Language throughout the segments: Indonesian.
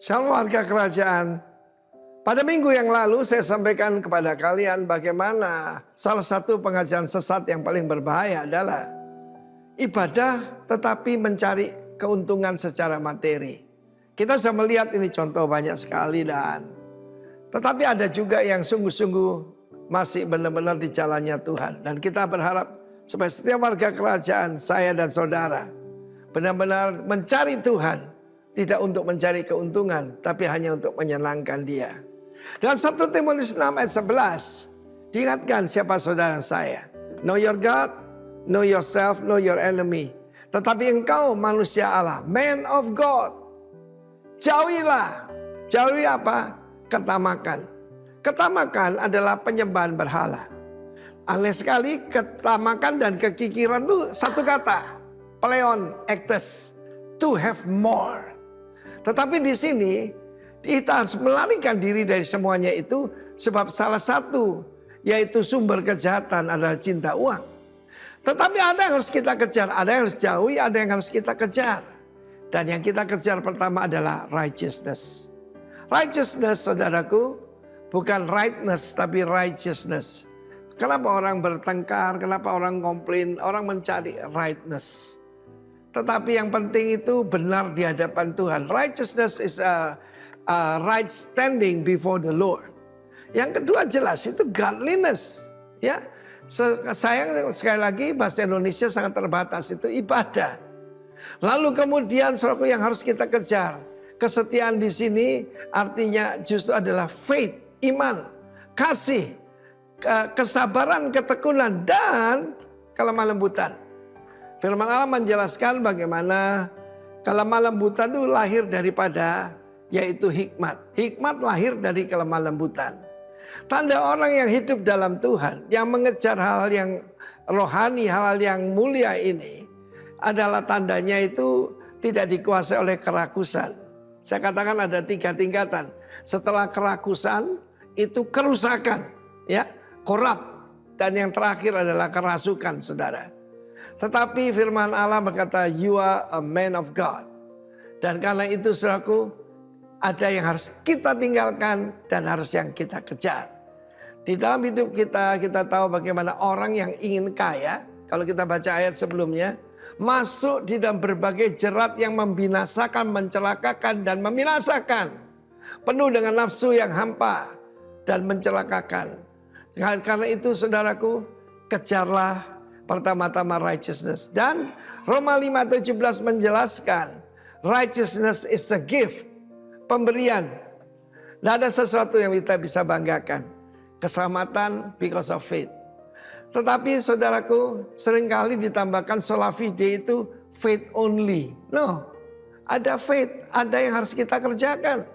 Shalom warga kerajaan. Pada minggu yang lalu saya sampaikan kepada kalian bagaimana salah satu pengajaran sesat yang paling berbahaya adalah ibadah tetapi mencari keuntungan secara materi. Kita sudah melihat ini contoh banyak sekali tetapi ada juga yang sungguh-sungguh masih benar-benar di jalannya Tuhan. Dan kita berharap supaya setiap warga kerajaan, saya dan saudara benar-benar mencari Tuhan. Tidak untuk mencari keuntungan, tapi hanya untuk menyenangkan Dia. Dalam 1 Timotius 6 ayat 11, diingatkan siapa saudara saya. Know your God, know yourself, know your enemy. Tetapi engkau manusia Allah, man of God. Jauhilah. Jauhi apa? Ketamakan. Ketamakan adalah penyembahan berhala. Aneh sekali, ketamakan dan kekikiran itu satu kata. Pleon, ektes. To have more. Tetapi di sini kita harus melarikan diri dari semuanya itu sebab salah satu yaitu sumber kejahatan adalah cinta uang. Tetapi ada yang harus kita kejar, ada yang harus jauhi, ada yang harus kita kejar. Dan yang kita kejar pertama adalah righteousness. Righteousness saudaraku bukan rightness tapi righteousness. Kenapa orang bertengkar, kenapa orang komplain, orang mencari rightness. Tetapi yang penting itu benar di hadapan Tuhan. Righteousness is a right standing before the Lord. Yang kedua jelas itu godliness. Ya, sayang sekali lagi bahasa Indonesia sangat terbatas itu ibadah. Lalu kemudian saudaraku yang harus kita kejar. Kesetiaan di sini artinya justru adalah faith, iman, kasih, kesabaran, ketekunan dan kelemah lembutan. Firman Allah menjelaskan bagaimana kelemah lembutan itu lahir daripada yaitu hikmat. Hikmat lahir dari kelemah lembutan. Tanda orang yang hidup dalam Tuhan, yang mengejar hal yang rohani, hal yang mulia ini adalah tandanya itu tidak dikuasai oleh kerakusan. Saya katakan ada 3 tingkatan. Setelah kerakusan itu kerusakan, ya, korup, dan yang terakhir adalah kerasukan, saudara. Tetapi firman Allah berkata, you are a man of God. Dan karena itu saudaraku, ada yang harus kita tinggalkan dan harus yang kita kejar. Di dalam hidup kita, kita tahu bagaimana orang yang ingin kaya, kalau kita baca ayat sebelumnya, masuk di dalam berbagai jerat yang membinasakan, mencelakakan dan membinasakan. Penuh dengan nafsu yang hampa dan mencelakakan. Karena itu saudaraku, kejarlah pertama-tama righteousness. Dan Roma 5:17 menjelaskan righteousness is a gift. Pemberian. Tidak ada sesuatu yang kita bisa banggakan. Keselamatan because of faith. Tetapi saudaraku seringkali ditambahkan sola fide itu faith only. No. Ada faith. Ada yang harus kita kerjakan.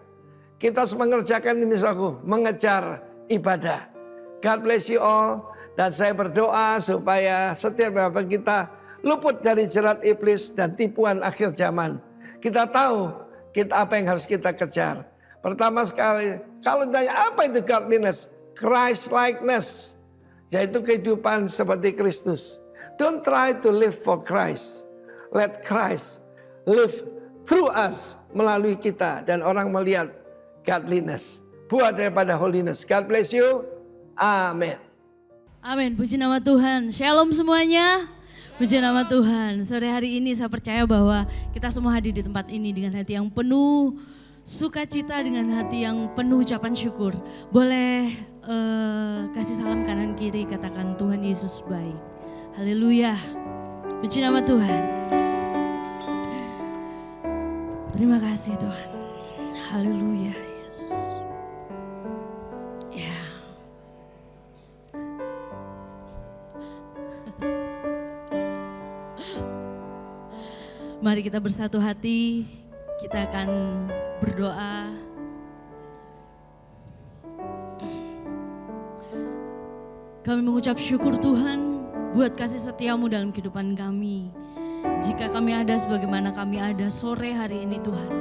Kita harus mengerjakan ini saudaraku. Mengejar ibadah. God bless you all. Dan saya berdoa supaya setiap kita luput dari jerat iblis dan tipuan akhir zaman. Kita tahu apa yang harus kita kejar. Pertama sekali, kalau ditanya apa itu godliness? Christ likeness. Yaitu kehidupan seperti Kristus. Don't try to live for Christ. Let Christ live through us, melalui kita. Dan orang melihat godliness. Buah daripada holiness. God bless you. Amin. Amin, puji nama Tuhan. Shalom semuanya. Puji nama Tuhan. Sore hari ini saya percaya bahwa kita semua hadir di tempat ini dengan hati yang penuh sukacita, dengan hati yang penuh ucapan syukur. Boleh kasih salam kanan kiri, katakan Tuhan Yesus baik. Haleluya. Puji nama Tuhan. Terima kasih Tuhan. Haleluya Yesus. Mari kita bersatu hati, kita akan berdoa. Kami mengucap syukur Tuhan buat kasih setiamu dalam kehidupan kami. Jika kami ada sebagaimana kami ada sore hari ini Tuhan,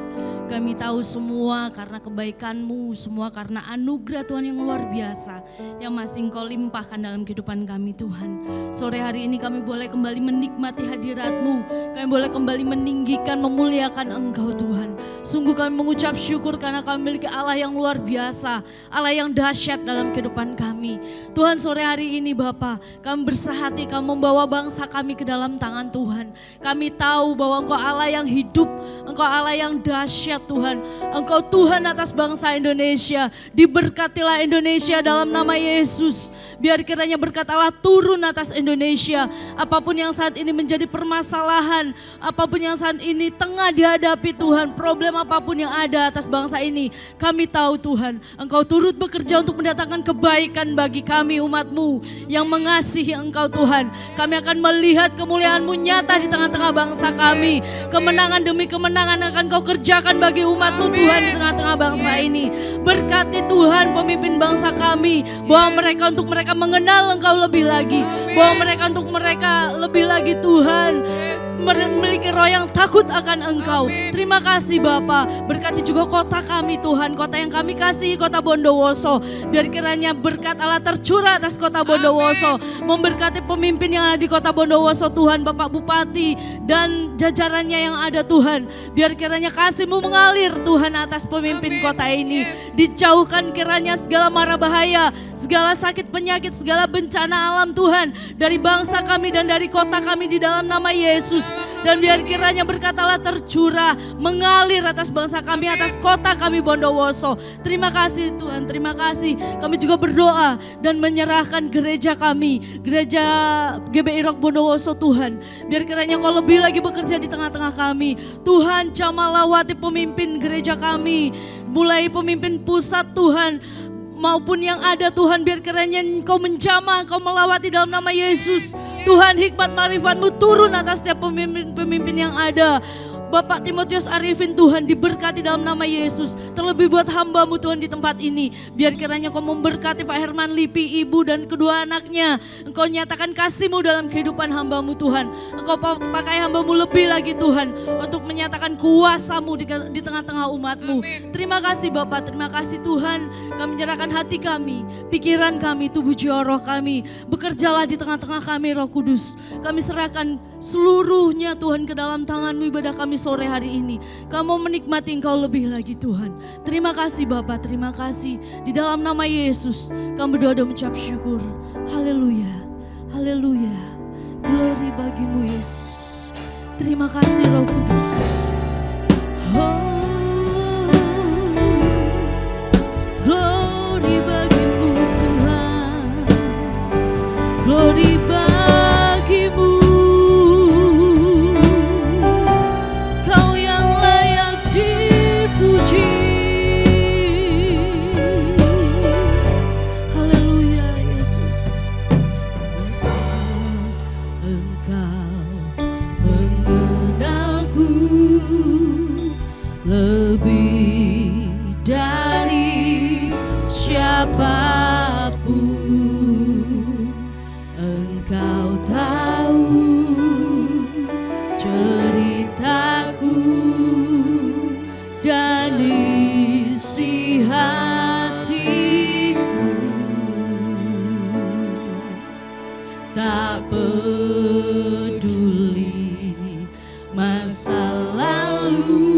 Kami tahu semua karena kebaikan-Mu, semua karena anugerah Tuhan yang luar biasa yang masih Engkau limpahkan dalam kehidupan kami Tuhan. Sore hari ini kami boleh kembali menikmati hadirat-Mu, kami boleh kembali meninggikan, memuliakan Engkau Tuhan. Sungguh kami mengucap syukur karena kami memiliki Allah yang luar biasa, Allah yang dahsyat dalam kehidupan kami. Tuhan, sore hari ini Bapa, kami bersahati kami membawa bangsa kami ke dalam tangan Tuhan. Kami tahu bahwa Engkau Allah yang hidup, Engkau Allah yang dahsyat Tuhan. Engkau Tuhan atas bangsa Indonesia. Diberkatilah Indonesia dalam nama Yesus. Biar kiranya berkat Allah turun atas Indonesia. Apapun yang saat ini menjadi permasalahan, apapun yang saat ini tengah dihadapi Tuhan, problem apapun yang ada atas bangsa ini, kami tahu Tuhan, Engkau turut bekerja untuk mendatangkan kebaikan bagi kami umat-Mu yang mengasihi Engkau Tuhan. Kami akan melihat kemuliaan-Mu nyata di tengah-tengah bangsa kami. Kemenangan demi kemenangan akan Kau kerjakan bagi umat-Mu Tuhan di tengah-tengah bangsa ini. Berkati Tuhan pemimpin bangsa kami, bahwa mereka untuk mereka mengenal Engkau lebih lagi, bahwa mereka untuk mereka lebih lagi Tuhan memiliki roh yang takut akan Engkau. Terima kasih Bapa. Berkati juga kota kami Tuhan, kota yang kami kasihi, kota Bondowoso. Biar kiranya berkat Allah tercurah atas kota Bondowoso. Memberkati pemimpin yang ada di kota Bondowoso Tuhan, Bapak Bupati dan jajarannya yang ada Tuhan. Biar kiranya kasih-Mu mengalir Tuhan atas pemimpin kota ini. Dijauhkan kiranya segala mara bahaya, segala sakit penyakit, segala bencana alam Tuhan dari bangsa kami dan dari kota kami di dalam nama Yesus. Dan biar kiranya berkat Allah tercurah, mengalir atas bangsa kami, atas kota kami Bondowoso. Terima kasih Tuhan, terima kasih. Kami juga berdoa dan menyerahkan gereja kami, gereja GBI Rock Bondowoso Tuhan. Biar kiranya Kau lebih lagi bekerja di tengah-tengah kami. Tuhan, jamah lawati pemimpin gereja kami, mulai pemimpin pusat Tuhan, maupun yang ada Tuhan, biar kiranya Engkau menjamah, Engkau melawati dalam nama Yesus. Tuhan, hikmat marifat-Mu turun atas setiap pemimpin yang ada. Bapak Timotius Arifin Tuhan diberkati dalam nama Yesus. Terlebih buat hamba-Mu Tuhan di tempat ini. Biar kiranya Kau memberkati Pak Herman Lipi, ibu dan kedua anaknya. Engkau nyatakan kasih-Mu dalam kehidupan hamba-Mu Tuhan. Engkau pakai hamba-Mu lebih lagi Tuhan, untuk menyatakan kuasa-Mu di tengah-tengah umat-Mu. Terima kasih Bapak, terima kasih Tuhan. Kami menyerahkan hati kami, pikiran kami, tubuh jiwa roh kami. Bekerjalah di tengah-tengah kami Roh Kudus. Kami serahkan seluruhnya Tuhan ke dalam tangan-Mu ibadah kami sore hari ini. Kamu menikmati Engkau lebih lagi Tuhan. Terima kasih Bapa, terima kasih. Di dalam nama Yesus kami berdoa dan mengucap syukur. Haleluya, haleluya. Glory bagimu Yesus. Terima kasih Roh Kudus. Glory bagimu Tuhan. Glory bagimu. Lebih dari siapapun, Engkau tahu ceritaku dan isi hatiku. Tak peduli masa lalu,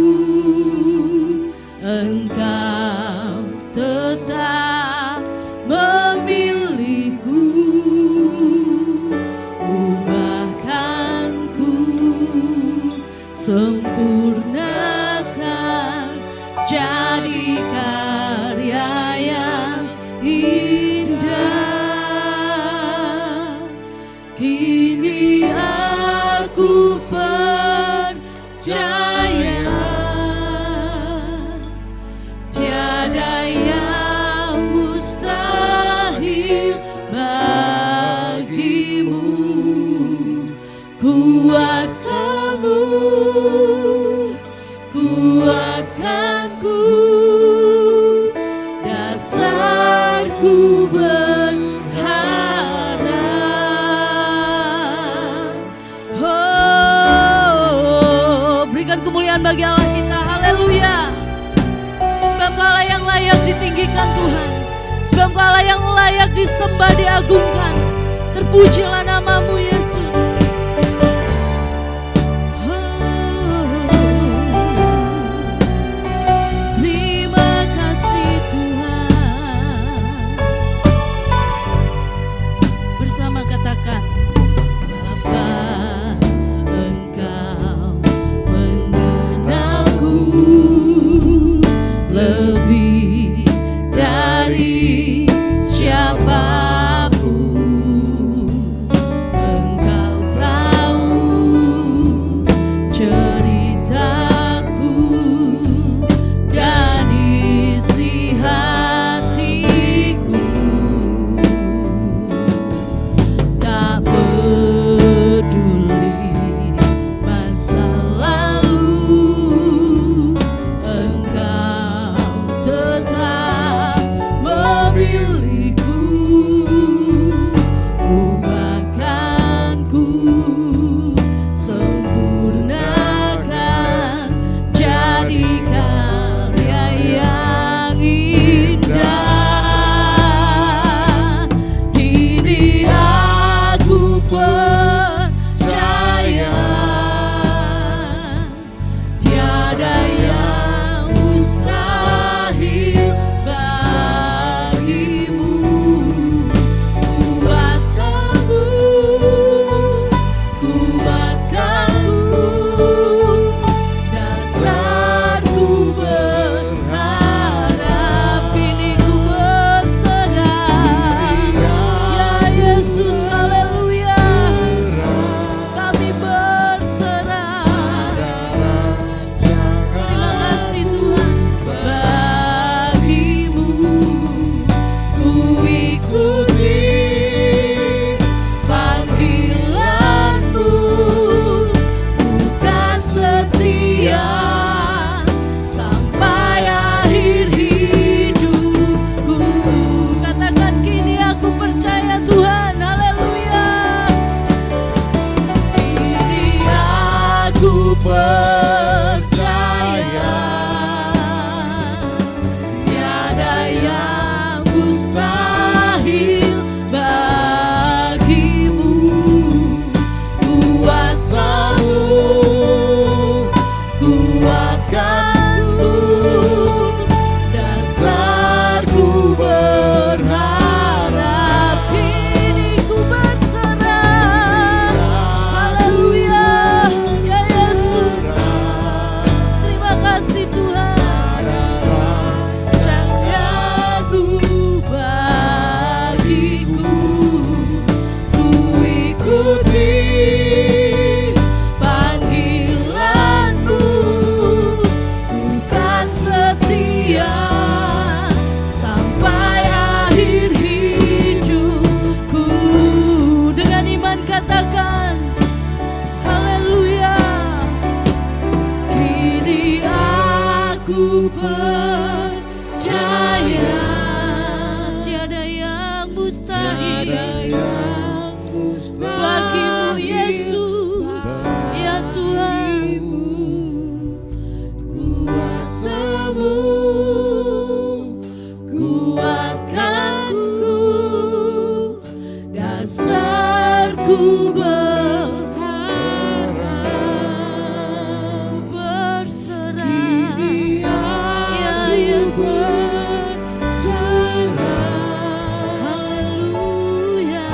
Engkau tetap memilihku. Ubahkanku, sempurnakan, jadi karya yang indah. Kini aku percaya tiada yang mustahil bagimu. Kuasa-Mu kuatkanku, dasarku berharap. Oh, berikan kemuliaan bagi Allah kita. Haleluya. yang layak disembah, diagungkan. Terpujilah namamu Yesus. Terima kasih Tuhan. Bersama katakan, Bapa, Engkau mengenalku lebih dari siapapun. Engkau tahu ceritaku dan isi hatiku. Tak peduli masa lalu, Engkau tetap memilihku. Ubahkanku, sempurnakan, jadi karya yang indah. Kini aku percaya tiada yang mustahil bagimu. Kuasamu kuatkanku, dasarku berharap. Kini ku berserah, ya Yesus, haleluya. Kami berserah. Terima kasih Tuhan. Bagimu ku ikuti panggilanmu, bukan setia sampai akhir hidupku. Katakan, kini aku percaya Tuhan, haleluya. Kini aku percaya tiada yang mustahil bagimu. Kuasamu kuatkanku, dasarku berharap. Kini ku berserah, haleluya, ya Yesus. Terima kasih Tuhan. Janganmu bagiku, ku ikuti panggilanmu, bukan setia sampai akhir hidupku. Dengan iman katakan, haleluya. Kini aku percaya tiada yang mustahil bagimu Yesus, ya Tuhan. Kuasamu kuatkanku, dasarku berharap. Berserah, ya Yesus, haleluya.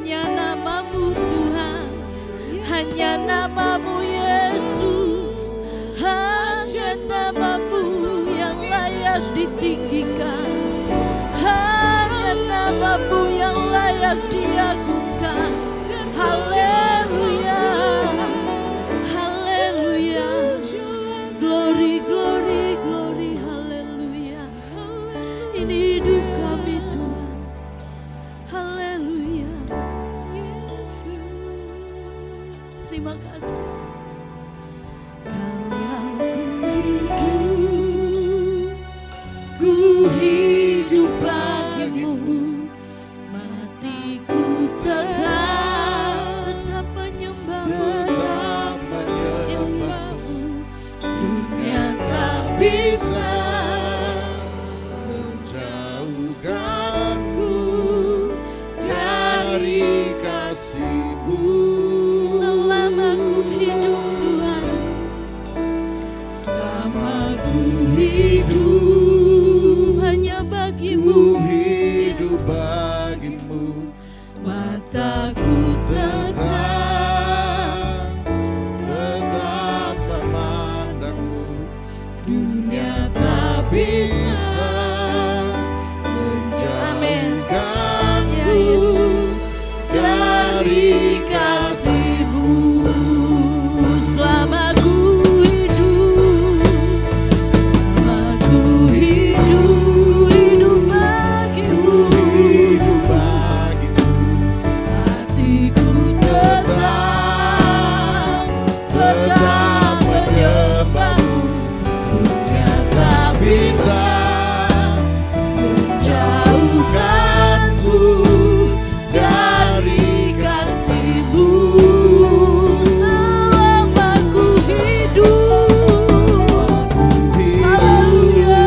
hanya namamu Tuhan, hanya namamu Yesus, hanya namamu yang layak ditinggikan, hanya namamu yang layak diagungkan. Haleluya, haleluya, glory, glory, glory, haleluya. Ini hidup kami Tuhan, haleluya. Terima kasih. Ku hidup bagimu, matiku tetap menyembahmu, dunia tak bisa menjauhkanku dari kasih-Mu. Selama ku hidup Tuhan, selama ku hidup hanya bagimu, Hidup bagimu, mataku tetap memandangmu. Dunia tak bisa menjauhkanku dari kasih-Mu. Selama ku hidup, hidup bagimu, hidup bagimu. hatiku tetap menyembahmu. Dunia tak bisa menjauhkanku dari kasih-Mu. Selama ku hidup, haleluya,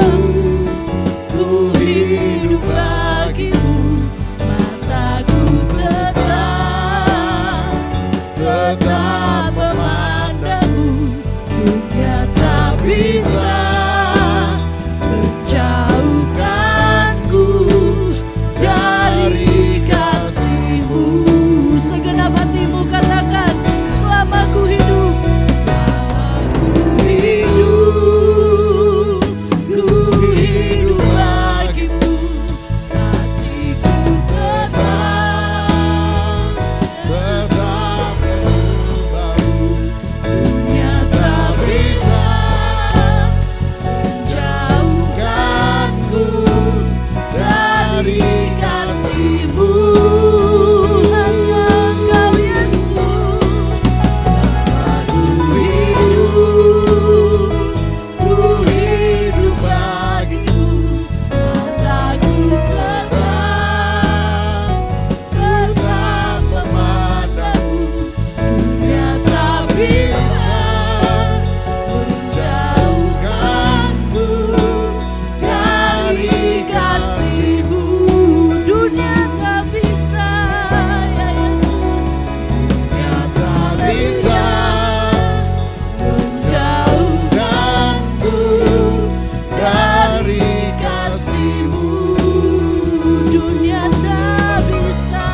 ku hidup bagimu, mataku tetap memandangmu. Dunia tak bisa menjauhkanku dari kasih-Mu. Segenap hatimu katakan, selama ku hidup, ku hidup bagimu, hatiku Tetap menyembahmu. dunia tak bisa Jauhkanku dari kasih-Mu. Hanya Engkau Yesus. Ku hidup bagimu, mataku tetap memandangmu. Dunia tak bisa menjauhkanku dari kasih-Mu. Dunia tak bisa, ya Yesus. Dunia tak bisa menjauhkanku dari kasih-Mu. Dunia tak bisa,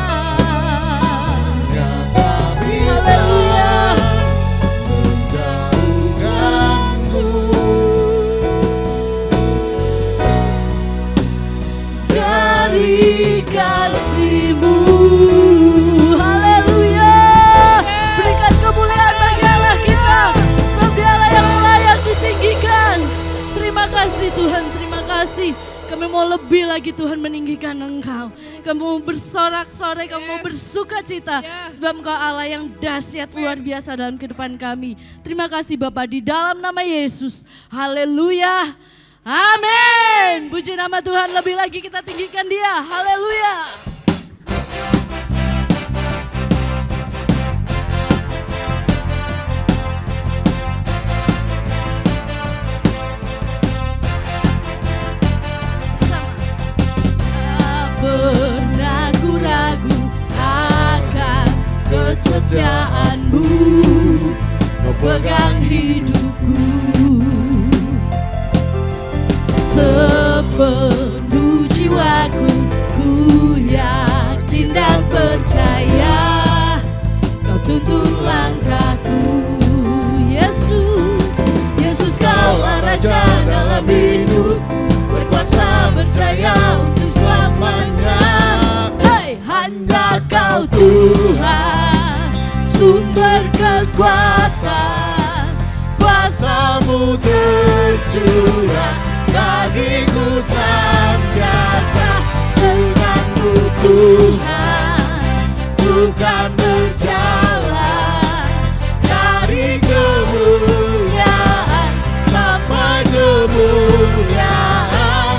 haleluya, menjauhkanku dari kasih-Mu. Haleluya. Berikan kemuliaan bagi Allah kita, sebab Dia Allah yang layak ditinggikan. Terima kasih Tuhan, terima kasih. Kami mau lebih lagi Tuhan meninggikan Engkau. Kami mau bersorak-sorai, kami mau bersuka cita. Sebab Engkau Allah yang dahsyat luar biasa dalam kehidupan kami. Terima kasih Bapa, di dalam nama Yesus. Haleluya. Amin. Puji nama Tuhan, lebih lagi kita tinggikan Dia. Haleluya. Tak pernah ku ragu akan kesetiaan-Mu. Kau pegang hidupku. Sepenuh jiwaku ku yakin percaya untuk selamanya. Hei, hanya Kau Tuhan, sumber kekuatan, Kuasamu tercurah bagiku senantiasa. Denganmu Tuhan, bukan berjalan dari kemuliaan sampai kemuliaan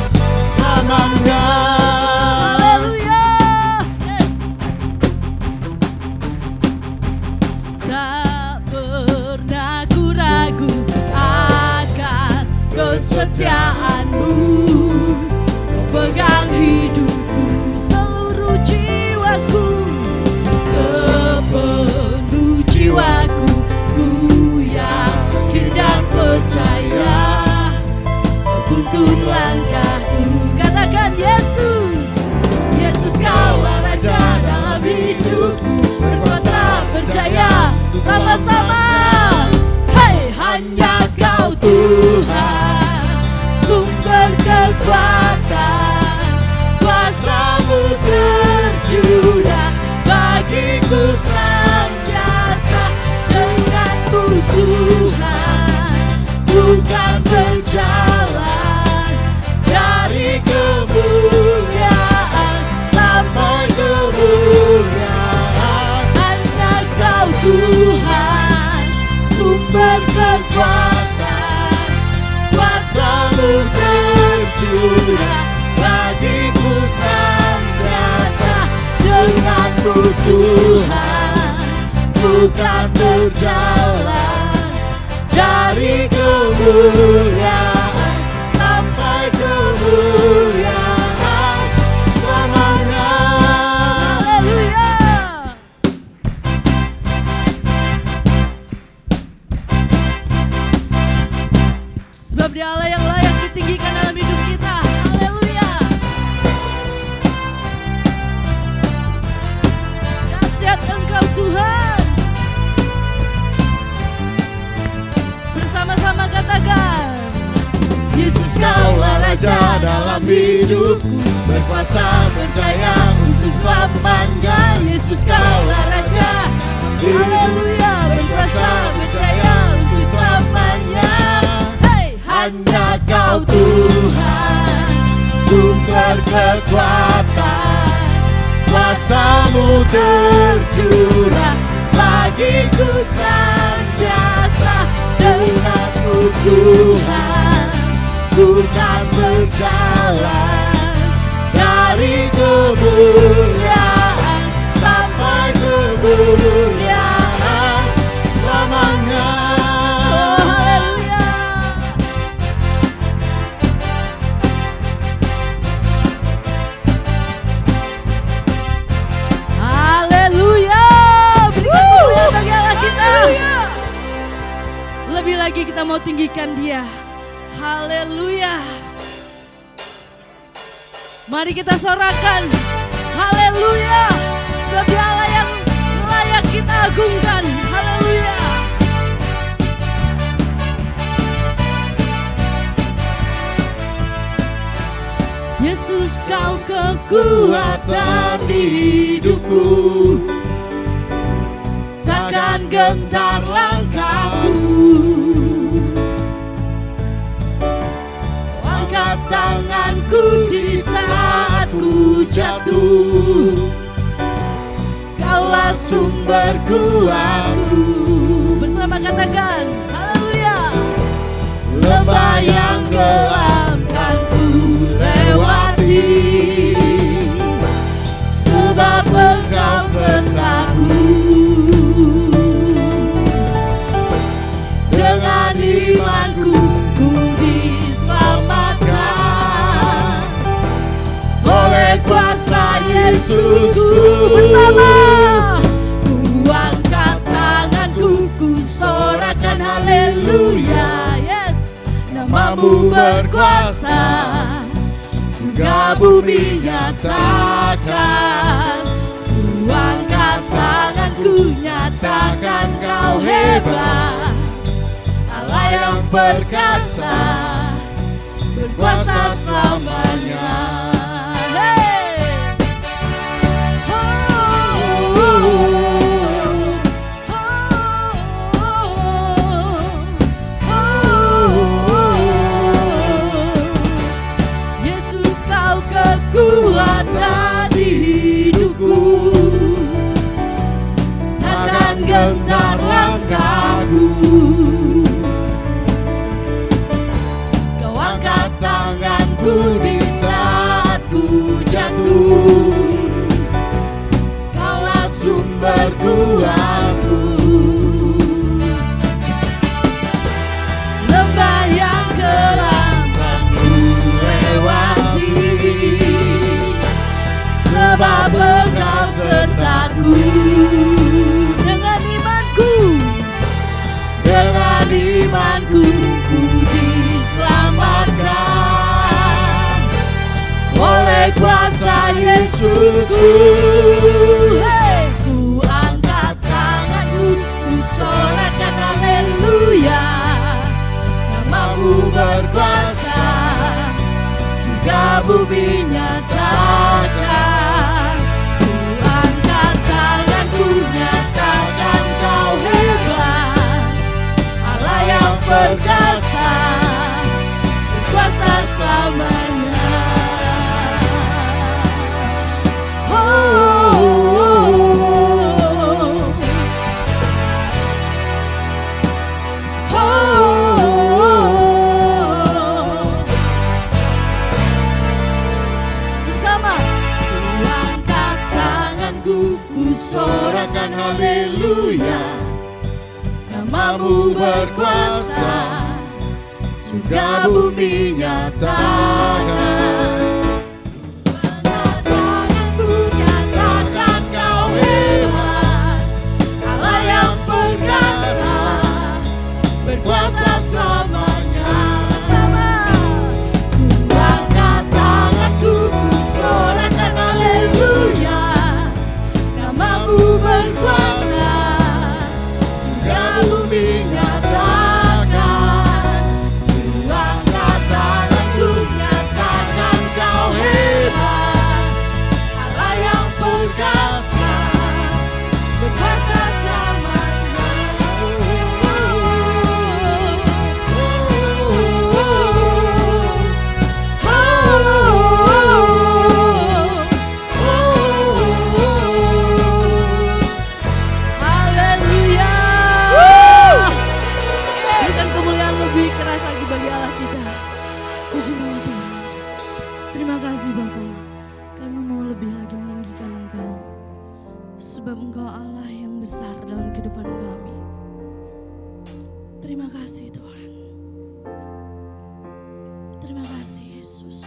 selamanya. haleluya. Yes. Tak pernah ku ragu akan kesetiaanmu. Kau pegang hidupku, seluruh jiwaku, sepenuh jiwaku. Ku yakin dan percaya, Kau tuntun langkahku. Katakan Yesus, Yesus Kaulah Raja dalam hidupku. Berkuasa percaya sama-sama. Hei, hanya Kau Tuhan, sumber kekuatan, kuasamu tercurah bagiku senantiasa. Denganmu Tuhan, bukan berjalan dari kemuliaan sampai kemuliaan. Hanya Kau Tuhan, sumber kekuatan, kuasamu tercurah bagiku senantiasa. Denganmu Tuhan, bukan berjalan dari kemuliaan sampai kemuliaan selamanya. Haleluya. Sebab Dia Allah yang layak ditinggikan dalam hidup kita. Haleluya. Dahsyat Engkau Tuhan. Bersama-sama katakan, Yesus Kaulah Raja dalam hidupku. Berkuasa percaya untuk selamanya. Yesus Kaulah Raja, haleluya. Berkuasa percaya untuk selamanya. Hei, hanya Kau Tuhan, sumber kekuatan, kuasamu tercurah bagiku senantiasa. Denganmu Tuhan, bukan berjalan dari kemuliaan sampai kemuliaan selamanya. Oh, haleluya. Haleluya. Berikan kemuliaan bagi Allah kita. Lebih lagi kita mau tinggikan Dia. Haleluya. Mari kita sorakan. Haleluya. Sebab Dia Allah yang layak kita agungkan. Haleluya. Yesus Kau kekuatan di hidupku. Takkan gentar langkahku. Angkat tanganku di saat ku jatuh. Kaulah sumber kuatku. Bersama katakan, haleluya. Lembah yang gelap kan ku lewati, sebab Engkau sertaku. Dengan imanku ku diselamatkan oleh kuasa Yesusku. Bersama ku angkat tanganku, ku sorakan haleluya. Yes, namamu berkuasa, surga bumi nyatakan. Ku angkat tanganku, nyatakan Kau hebat, Allah yang perkasa, berkuasa selamanya. Tuhanku ku diselamatkan oleh kuasa Yesusku. Hey, ku angkat tanganku, ku sorakan haleluya. Namamu berkuasa, surga bumi nyatakan. Ku angkat tanganku, nyatakan kau hebat, Allah yang perkasa, berkuasa selamanya. Oh, oh, oh, oh. Bersama ku angkat tanganku, ku sorakan haleluya. Namamu berkuasa, surga bumi nyatakan. Angkat tanganku, nyatakan kau hebat, Allah yang perkasa, berkuasa selamanya. Bersama ku angkat tanganku, ku sorakan haleluya. Namamu berkuasa, surga bumi nyatakan. Ku angkat tanganku, nyatakan kau hebat, Allah yang perkasa, berkuasa selamanya. Haleluya. Berikan kemuliaan lebih keras lagi bagi Allah kita. Puji nama Tuhan. Terima kasih Bapa, kami mau lebih lagi meninggikan Engkau, sebab Engkau Allah yang besar dalam kehidupan kami. Terima kasih Tuhan. Terima kasih Yesus.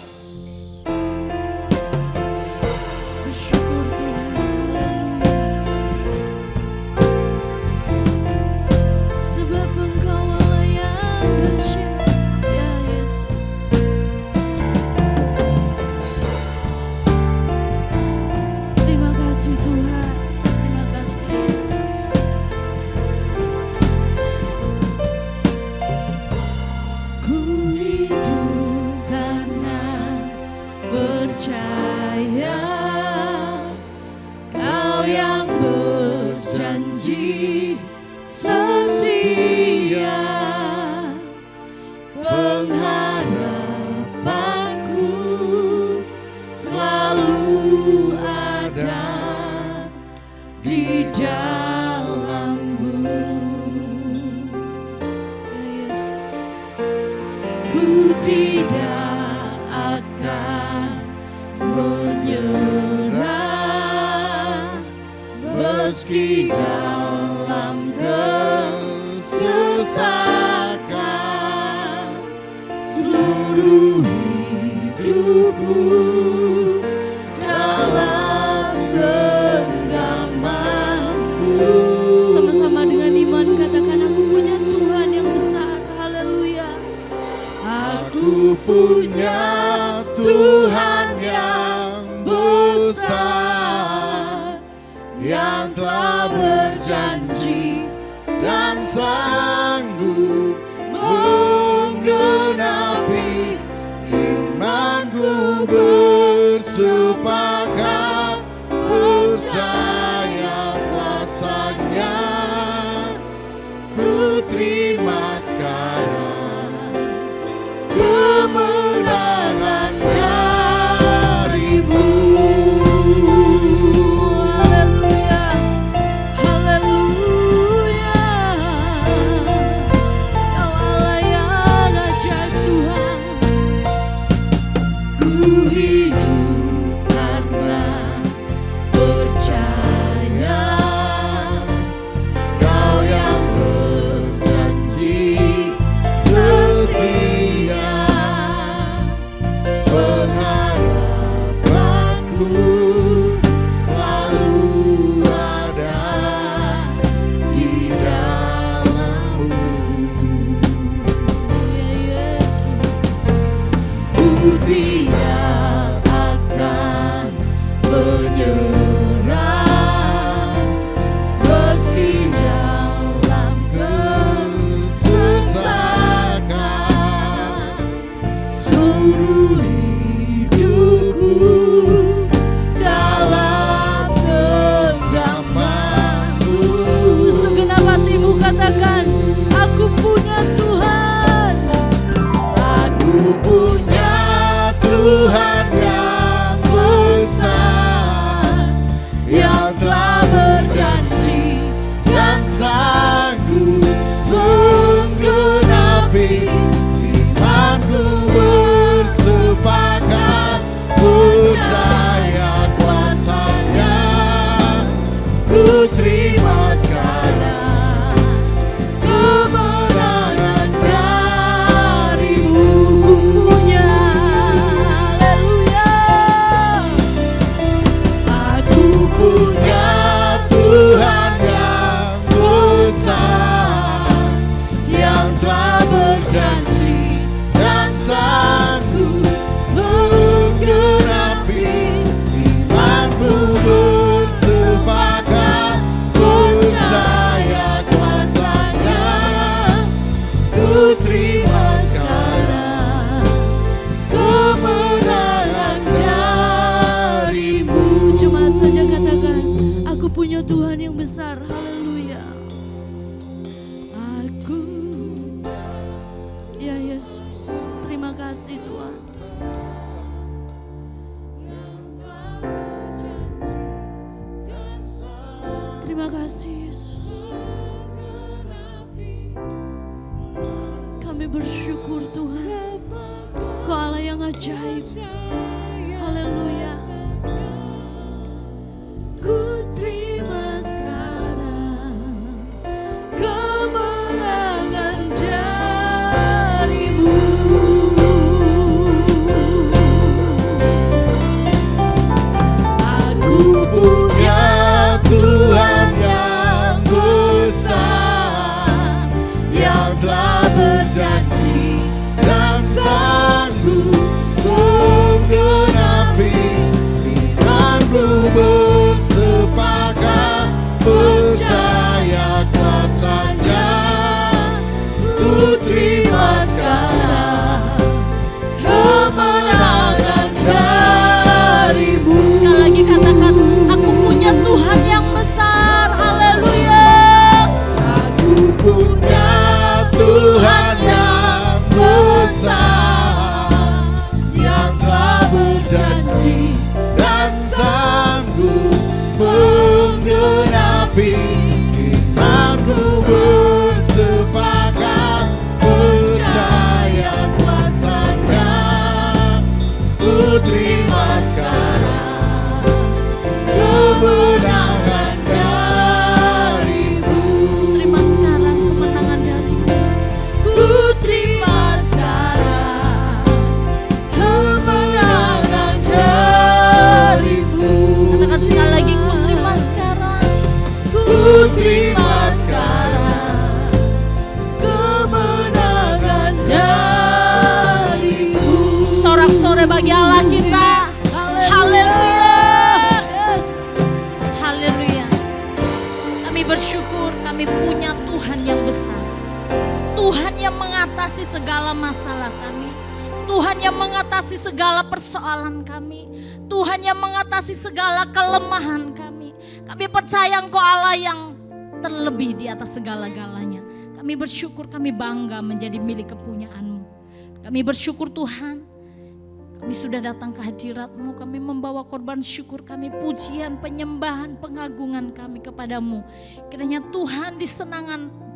Bersyukur Tuhan. Haleluya. Sebab Engkau Allah yang dahsyat, ya Yesus. Terima kasih Tuhan. Terima kasih Yesus. Ku hidup karena percaya, Kau yang berjanji setia. Pengharapanku selalu ada di dalam-Mu, ya Yesus. Ku tidak akan menyerah meski dalam kesesakan. Seluruh hidupku dalam genggaman-Mu. Sama-sama dengan iman katakan, aku punya Tuhan yang besar. Haleluya. Aku punya Tuhan yang besar, yang telah berjanji dan sanggup menggenapi imanku. Bersepakat percaya kuasa-Nya, ku terima sekarang kemenangan dari-Mu. Haleluya, haleluya. Kau Allah yang ajaib Tuhan. Ku hidup karena percaya, Kau yang berjanji tidak akan menyerah meski dalam Kesesakan seluruh hidupku dalam genggamanmu. Segenap hatimu katakan, aku punya Tuhan. Aku punya Tuhan yang besar, yang telah berjanji yang sanggup menggenapi imanku bersepakat percaya kuasanya. Ku terima sekarang kemenangan darimu. punya. Haleluya. Aku punya Tuhan yang besar, yang telah berjanji dan sanggup menggenapi imanku bersepakat percaya kuasanya. Ku terima sekarang kemenangan darimu. Jemaat saja katakan, aku punya Tuhan yang besar. Haleluya. Aku, ya Yesus, terima kasih Tuhan. Terima kasih Yesus. Kami bersyukur Tuhan, Kau Allah yang ajaib. Haleluya. Ku terima sekarang kemenangan darimu. Aku punya Tuhan yang besar, yang telah berjanji dan sanggup menggenapi imanku bersepakat percaya kuasanya. Ku terima sekarang kemenangan darimu. Sekali lagi katakan, aku punya Tuhan yang besar. Haleluya. Aku punya Tuhan yang besar, yang telah berjanji dan sanggup menggenapi imanku bersepakat percaya kuasanya. Ku terima sekarang kemenangan darimu. Terima sekarang kemenangan darimu. Ku terima sekarang kemenangan darimu. Katakan sekali lagi, ku terima sekarang. Ku terima sekarang kemenangan darimu. Sorak-sorai bagi Allah kita. Haleluya. Haleluya. Kami bersyukur kami punya Tuhan yang besar. Tuhan yang mengatasi segala masalah kami. Tuhan yang mengatasi segala persoalan kami. Tuhan yang mengatasi segala kelemahan kami. Kami percaya Engkau Allah yang terlebih di atas segala-galanya. Kami bersyukur, kami bangga menjadi milik kepunyaan-Mu. Kami bersyukur Tuhan, kami sudah datang ke hadirat-Mu. Kami membawa korban syukur kami, pujian, penyembahan, pengagungan kami kepadamu. Kiranya Tuhan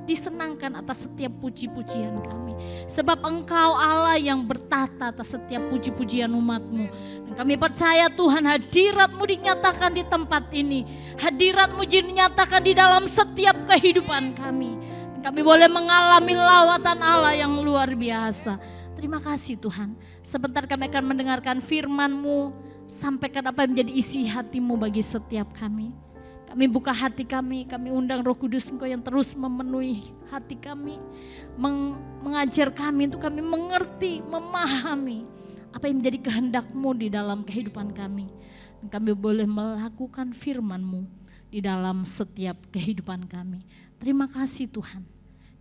disenangkan atas setiap puji-pujian kami. Sebab Engkau Allah yang bertata atas setiap puji-pujian umat-Mu. Dan kami percaya Tuhan, hadirat-Mu dinyatakan di tempat ini. Hadirat-Mu dinyatakan di dalam setiap kehidupan kami. Dan kami boleh mengalami lawatan Allah yang luar biasa. Terima kasih Tuhan. Sebentar kami akan mendengarkan firman-Mu. Sampaikan apa yang menjadi isi hati-Mu bagi setiap kami. Kami buka hati kami undang Roh Kudus Engkau yang terus memenuhi hati kami. Mengajar kami untuk kami mengerti, memahami apa yang menjadi kehendak-Mu di dalam kehidupan kami. Dan kami boleh melakukan firman-Mu di dalam setiap kehidupan kami. Terima kasih Tuhan.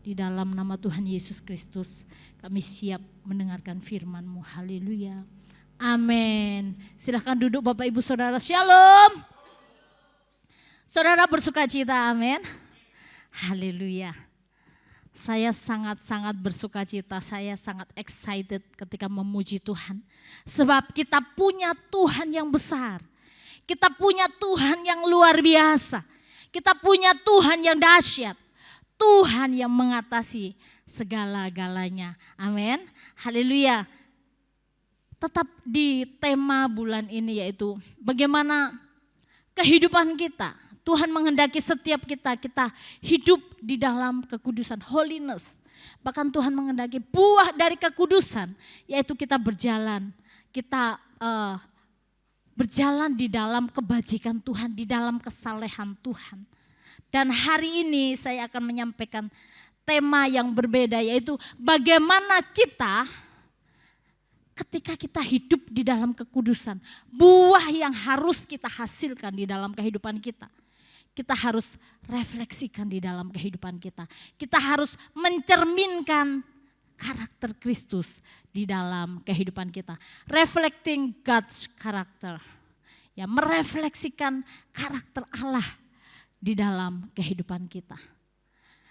Di dalam nama Tuhan Yesus Kristus kami siap mendengarkan firman-Mu. Haleluya. Amin. Silahkan duduk Bapak Ibu Saudara. Shalom. Saudara bersuka cita, amin. Haleluya. Saya sangat-sangat bersuka cita, saya sangat excited ketika memuji Tuhan. Sebab kita punya Tuhan yang besar. Kita punya Tuhan yang luar biasa. Kita punya Tuhan yang dahsyat. Tuhan yang mengatasi segala-galanya. Amin. Haleluya. Tetap di tema bulan ini yaitu bagaimana kehidupan kita. Tuhan menghendaki setiap kita hidup di dalam kekudusan, holiness. Bahkan Tuhan menghendaki buah dari kekudusan, yaitu kita berjalan di dalam kebajikan Tuhan, di dalam kesalehan Tuhan. Dan hari ini saya akan menyampaikan tema yang berbeda, yaitu bagaimana kita ketika kita hidup di dalam kekudusan, buah yang harus kita hasilkan di dalam kehidupan kita. Kita harus refleksikan di dalam kehidupan kita. Kita harus mencerminkan karakter Kristus di dalam kehidupan kita. Reflecting God's character. Ya, merefleksikan karakter Allah di dalam kehidupan kita.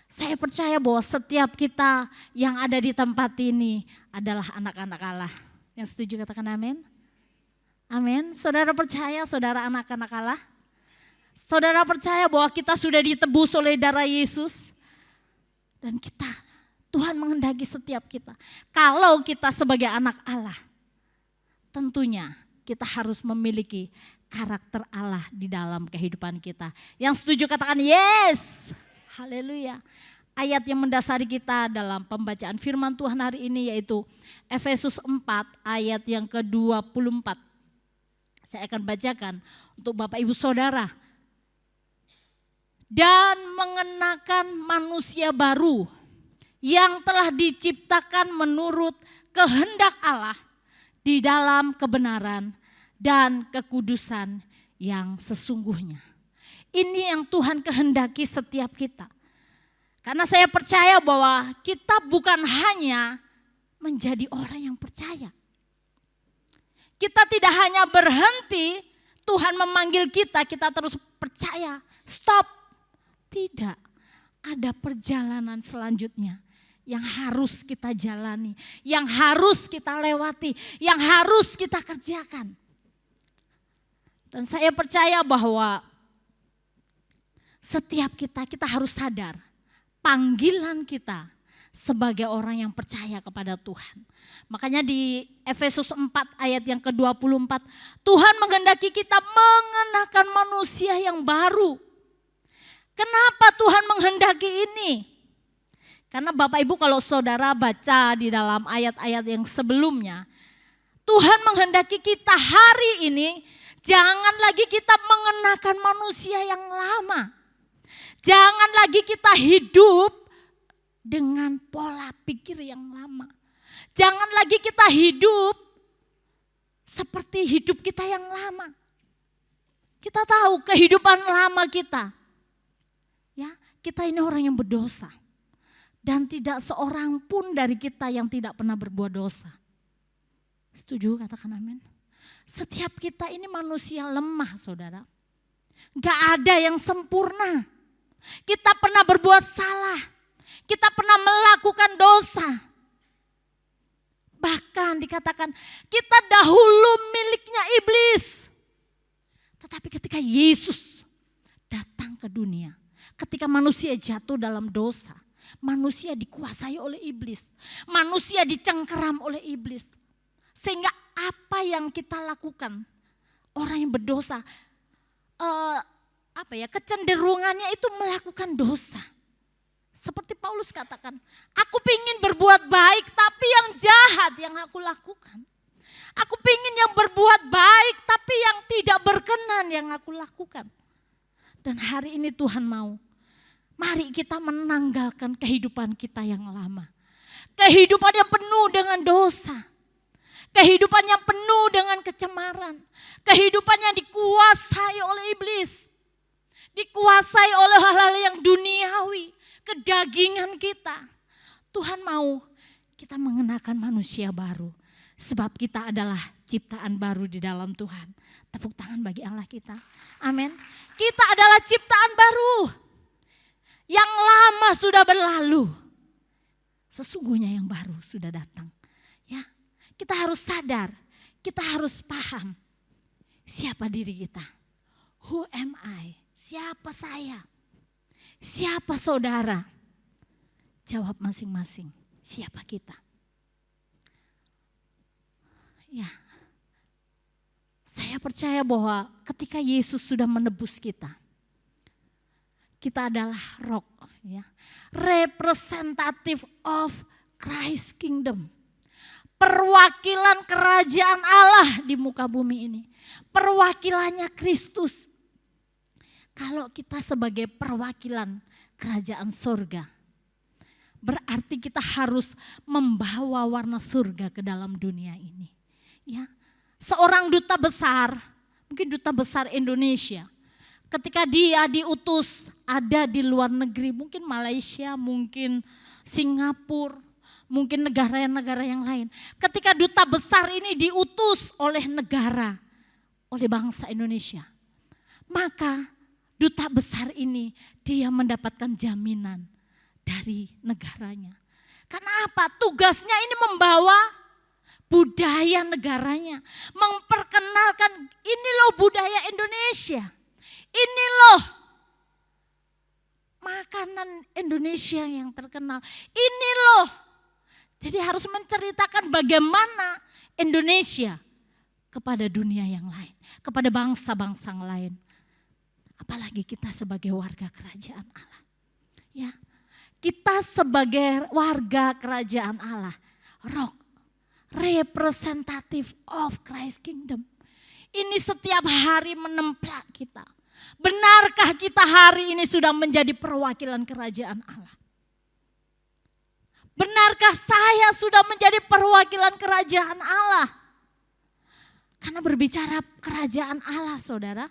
Saya percaya bahwa setiap kita yang ada di tempat ini adalah anak-anak Allah. Yang setuju katakan amin. Amin. Saudara percaya saudara anak-anak Allah? Saudara percaya bahwa kita sudah ditebus oleh darah Yesus? Dan Tuhan menghendaki setiap kita. Kalau kita sebagai anak Allah, tentunya kita harus memiliki karakter Allah di dalam kehidupan kita. Yang setuju katakan yes. Haleluya. Ayat yang mendasari kita dalam pembacaan firman Tuhan hari ini yaitu Efesus 4 ayat yang ke-24. Saya akan bacakan untuk Bapak Ibu Saudara. Dan mengenakan manusia baru yang telah diciptakan menurut kehendak Allah di dalam kebenaran dan kekudusan yang sesungguhnya. Ini yang Tuhan kehendaki setiap kita. Karena saya percaya bahwa kita bukan hanya menjadi orang yang percaya. Kita tidak hanya berhenti, Tuhan memanggil kita terus percaya, stop. Tidak, ada perjalanan selanjutnya yang harus kita jalani, yang harus kita lewati, yang harus kita kerjakan. Dan saya percaya bahwa setiap kita harus sadar panggilan kita sebagai orang yang percaya kepada Tuhan. Makanya di Efesus 4 ayat yang ke-24, Tuhan menghendaki kita mengenakan manusia yang baru. Kenapa Tuhan menghendaki ini? Karena Bapak Ibu kalau saudara baca di dalam ayat-ayat yang sebelumnya, Tuhan menghendaki kita hari ini jangan lagi kita mengenakan manusia yang lama. Jangan lagi kita hidup dengan pola pikir yang lama. Jangan lagi kita hidup seperti hidup kita yang lama. Kita tahu kehidupan lama kita. Ya, kita ini orang yang berdosa. Dan tidak seorang pun dari kita yang tidak pernah berbuat dosa. Setuju katakan amin. Setiap kita ini manusia lemah saudara. Gak ada yang sempurna. Kita pernah berbuat salah. Kita pernah melakukan dosa. Bahkan dikatakan kita dahulu miliknya iblis. Tetapi ketika Yesus datang ke dunia. Ketika manusia jatuh dalam dosa, manusia dikuasai oleh iblis, manusia dicengkeram oleh iblis. Sehingga apa yang kita lakukan, orang yang berdosa, kecenderungannya itu melakukan dosa. Seperti Paulus katakan, aku pingin berbuat baik tapi yang jahat yang aku lakukan. Aku pingin yang berbuat baik tapi yang tidak berkenan yang aku lakukan. Dan hari ini Tuhan mau. Mari kita menanggalkan kehidupan kita yang lama. Kehidupan yang penuh dengan dosa. Kehidupan yang penuh dengan kecemaran. Kehidupan yang dikuasai oleh iblis. Dikuasai oleh hal-hal yang duniawi. Kedagingan kita. Tuhan mau kita mengenakan manusia baru. Sebab kita adalah ciptaan baru di dalam Tuhan. Tepuk tangan bagi Allah kita. Amin. Kita adalah ciptaan baru. Yang lama sudah berlalu. Sesungguhnya yang baru sudah datang. Ya, kita harus sadar, kita harus paham siapa diri kita. Who am I? Siapa saya? Siapa saudara? Jawab masing-masing, siapa kita? Ya, saya percaya bahwa ketika Yesus sudah menebus kita adalah roh, ya, representative of Christ Kingdom. Perwakilan kerajaan Allah di muka bumi ini. Perwakilannya Kristus. Kalau kita sebagai perwakilan kerajaan surga, berarti kita harus membawa warna surga ke dalam dunia ini. Ya, seorang duta besar, mungkin duta besar Indonesia, ketika dia diutus ada di luar negeri, mungkin Malaysia, mungkin Singapura, mungkin negara-negara yang lain. Ketika duta besar ini diutus oleh negara, oleh bangsa Indonesia, maka duta besar ini dia mendapatkan jaminan dari negaranya. Karena apa? Tugasnya ini membawa budaya negaranya, memperkenalkan ini loh budaya Indonesia, ini loh makanan Indonesia yang terkenal, ini loh. Jadi harus menceritakan bagaimana Indonesia kepada dunia yang lain, kepada bangsa-bangsa yang lain. Apalagi kita sebagai warga kerajaan Allah. Ya, kita sebagai warga kerajaan Allah, roh representative of Christ Kingdom. Ini setiap hari menemplak kita. Benarkah kita hari ini sudah menjadi perwakilan kerajaan Allah? Benarkah saya sudah menjadi perwakilan kerajaan Allah? Karena berbicara kerajaan Allah, saudara.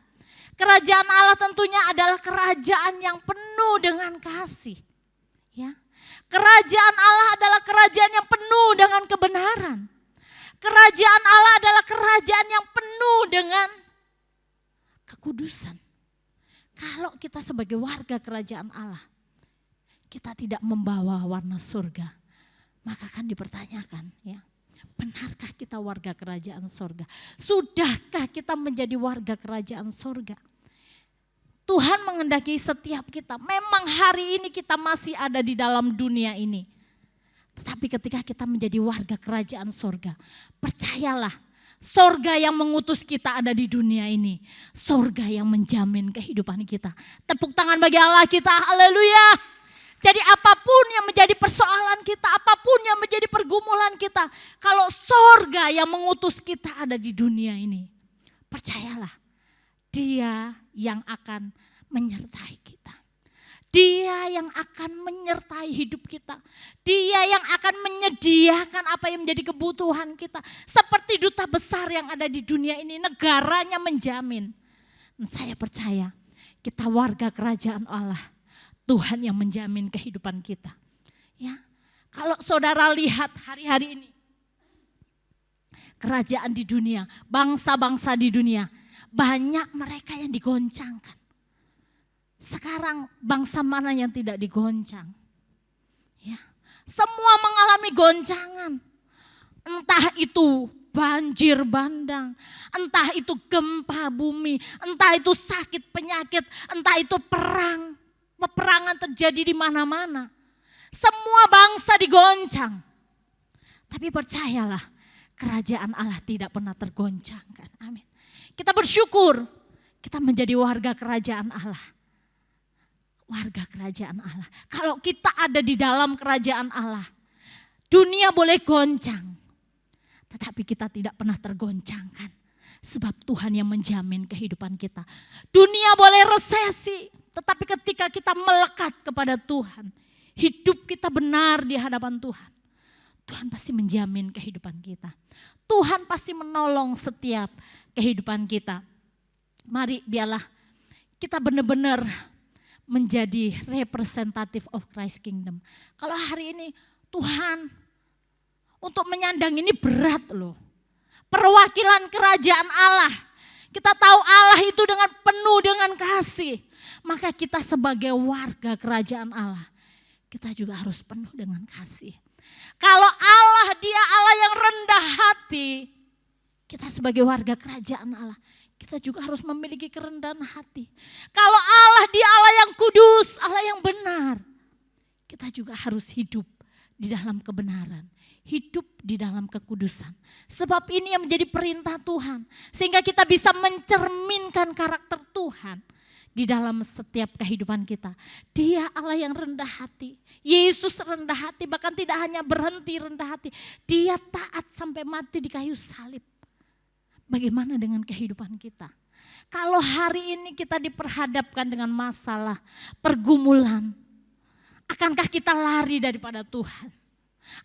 Kerajaan Allah tentunya adalah kerajaan yang penuh dengan kasih. Ya. Kerajaan Allah adalah kerajaan yang penuh dengan kebenaran. Kerajaan Allah adalah kerajaan yang penuh dengan kekudusan. Kalau kita sebagai warga kerajaan Allah, kita tidak membawa warna surga, maka akan dipertanyakan, ya, benarkah kita warga kerajaan surga? Sudahkah kita menjadi warga kerajaan surga? Tuhan menghendaki setiap kita, memang hari ini kita masih ada di dalam dunia ini. Tetapi ketika kita menjadi warga kerajaan surga, percayalah, surga yang mengutus kita ada di dunia ini. Surga yang menjamin kehidupan kita. Tepuk tangan bagi Allah kita, haleluya. Jadi apapun yang menjadi persoalan kita, apapun yang menjadi pergumulan kita, kalau surga yang mengutus kita ada di dunia ini, percayalah, Dia yang akan menyertai kita. Dia yang akan menyertai hidup kita. Dia yang akan menyediakan apa yang menjadi kebutuhan kita. Seperti duta besar yang ada di dunia ini, negaranya menjamin. Dan saya percaya kita warga kerajaan Allah. Tuhan yang menjamin kehidupan kita. Ya, kalau saudara lihat hari-hari ini, kerajaan di dunia, bangsa-bangsa di dunia, banyak mereka yang digoncangkan. Sekarang bangsa mana yang tidak digoncang? Ya, semua mengalami goncangan. Entah itu banjir bandang, entah itu gempa bumi, entah itu sakit penyakit, entah itu perang. Peperangan terjadi di mana-mana. Semua bangsa digoncang. Tapi percayalah, kerajaan Allah tidak pernah tergoncangkan. Amin. Kita bersyukur, kita menjadi warga kerajaan Allah. Warga kerajaan Allah. Kalau kita ada di dalam kerajaan Allah, dunia boleh goncang. Tetapi kita tidak pernah tergoncangkan. Sebab Tuhan yang menjamin kehidupan kita. Dunia boleh resesi, tetapi ketika kita melekat kepada Tuhan, hidup kita benar di hadapan Tuhan. Tuhan pasti menjamin kehidupan kita. Tuhan pasti menolong setiap kehidupan kita. Mari biarlah kita benar-benar menjadi representative of Christ Kingdom. Kalau hari ini Tuhan untuk menyandang ini berat loh. Perwakilan kerajaan Allah. Kita tahu Allah itu dengan penuh dengan kasih. Maka kita sebagai warga kerajaan Allah, kita juga harus penuh dengan kasih. Kalau Allah dia Allah yang rendah hati, kita sebagai warga kerajaan Allah, kita juga harus memiliki kerendahan hati. Kalau Allah dia Allah yang kudus, Allah yang benar, kita juga harus hidup di dalam kebenaran, hidup di dalam kekudusan. Sebab ini yang menjadi perintah Tuhan, sehingga kita bisa mencerminkan karakter Tuhan di dalam setiap kehidupan kita. Dia Allah yang rendah hati. Yesus rendah hati, bahkan tidak hanya berhenti rendah hati. Dia taat sampai mati di kayu salib. Bagaimana dengan kehidupan kita? Kalau hari ini kita diperhadapkan dengan masalah, pergumulan, akankah kita lari daripada Tuhan?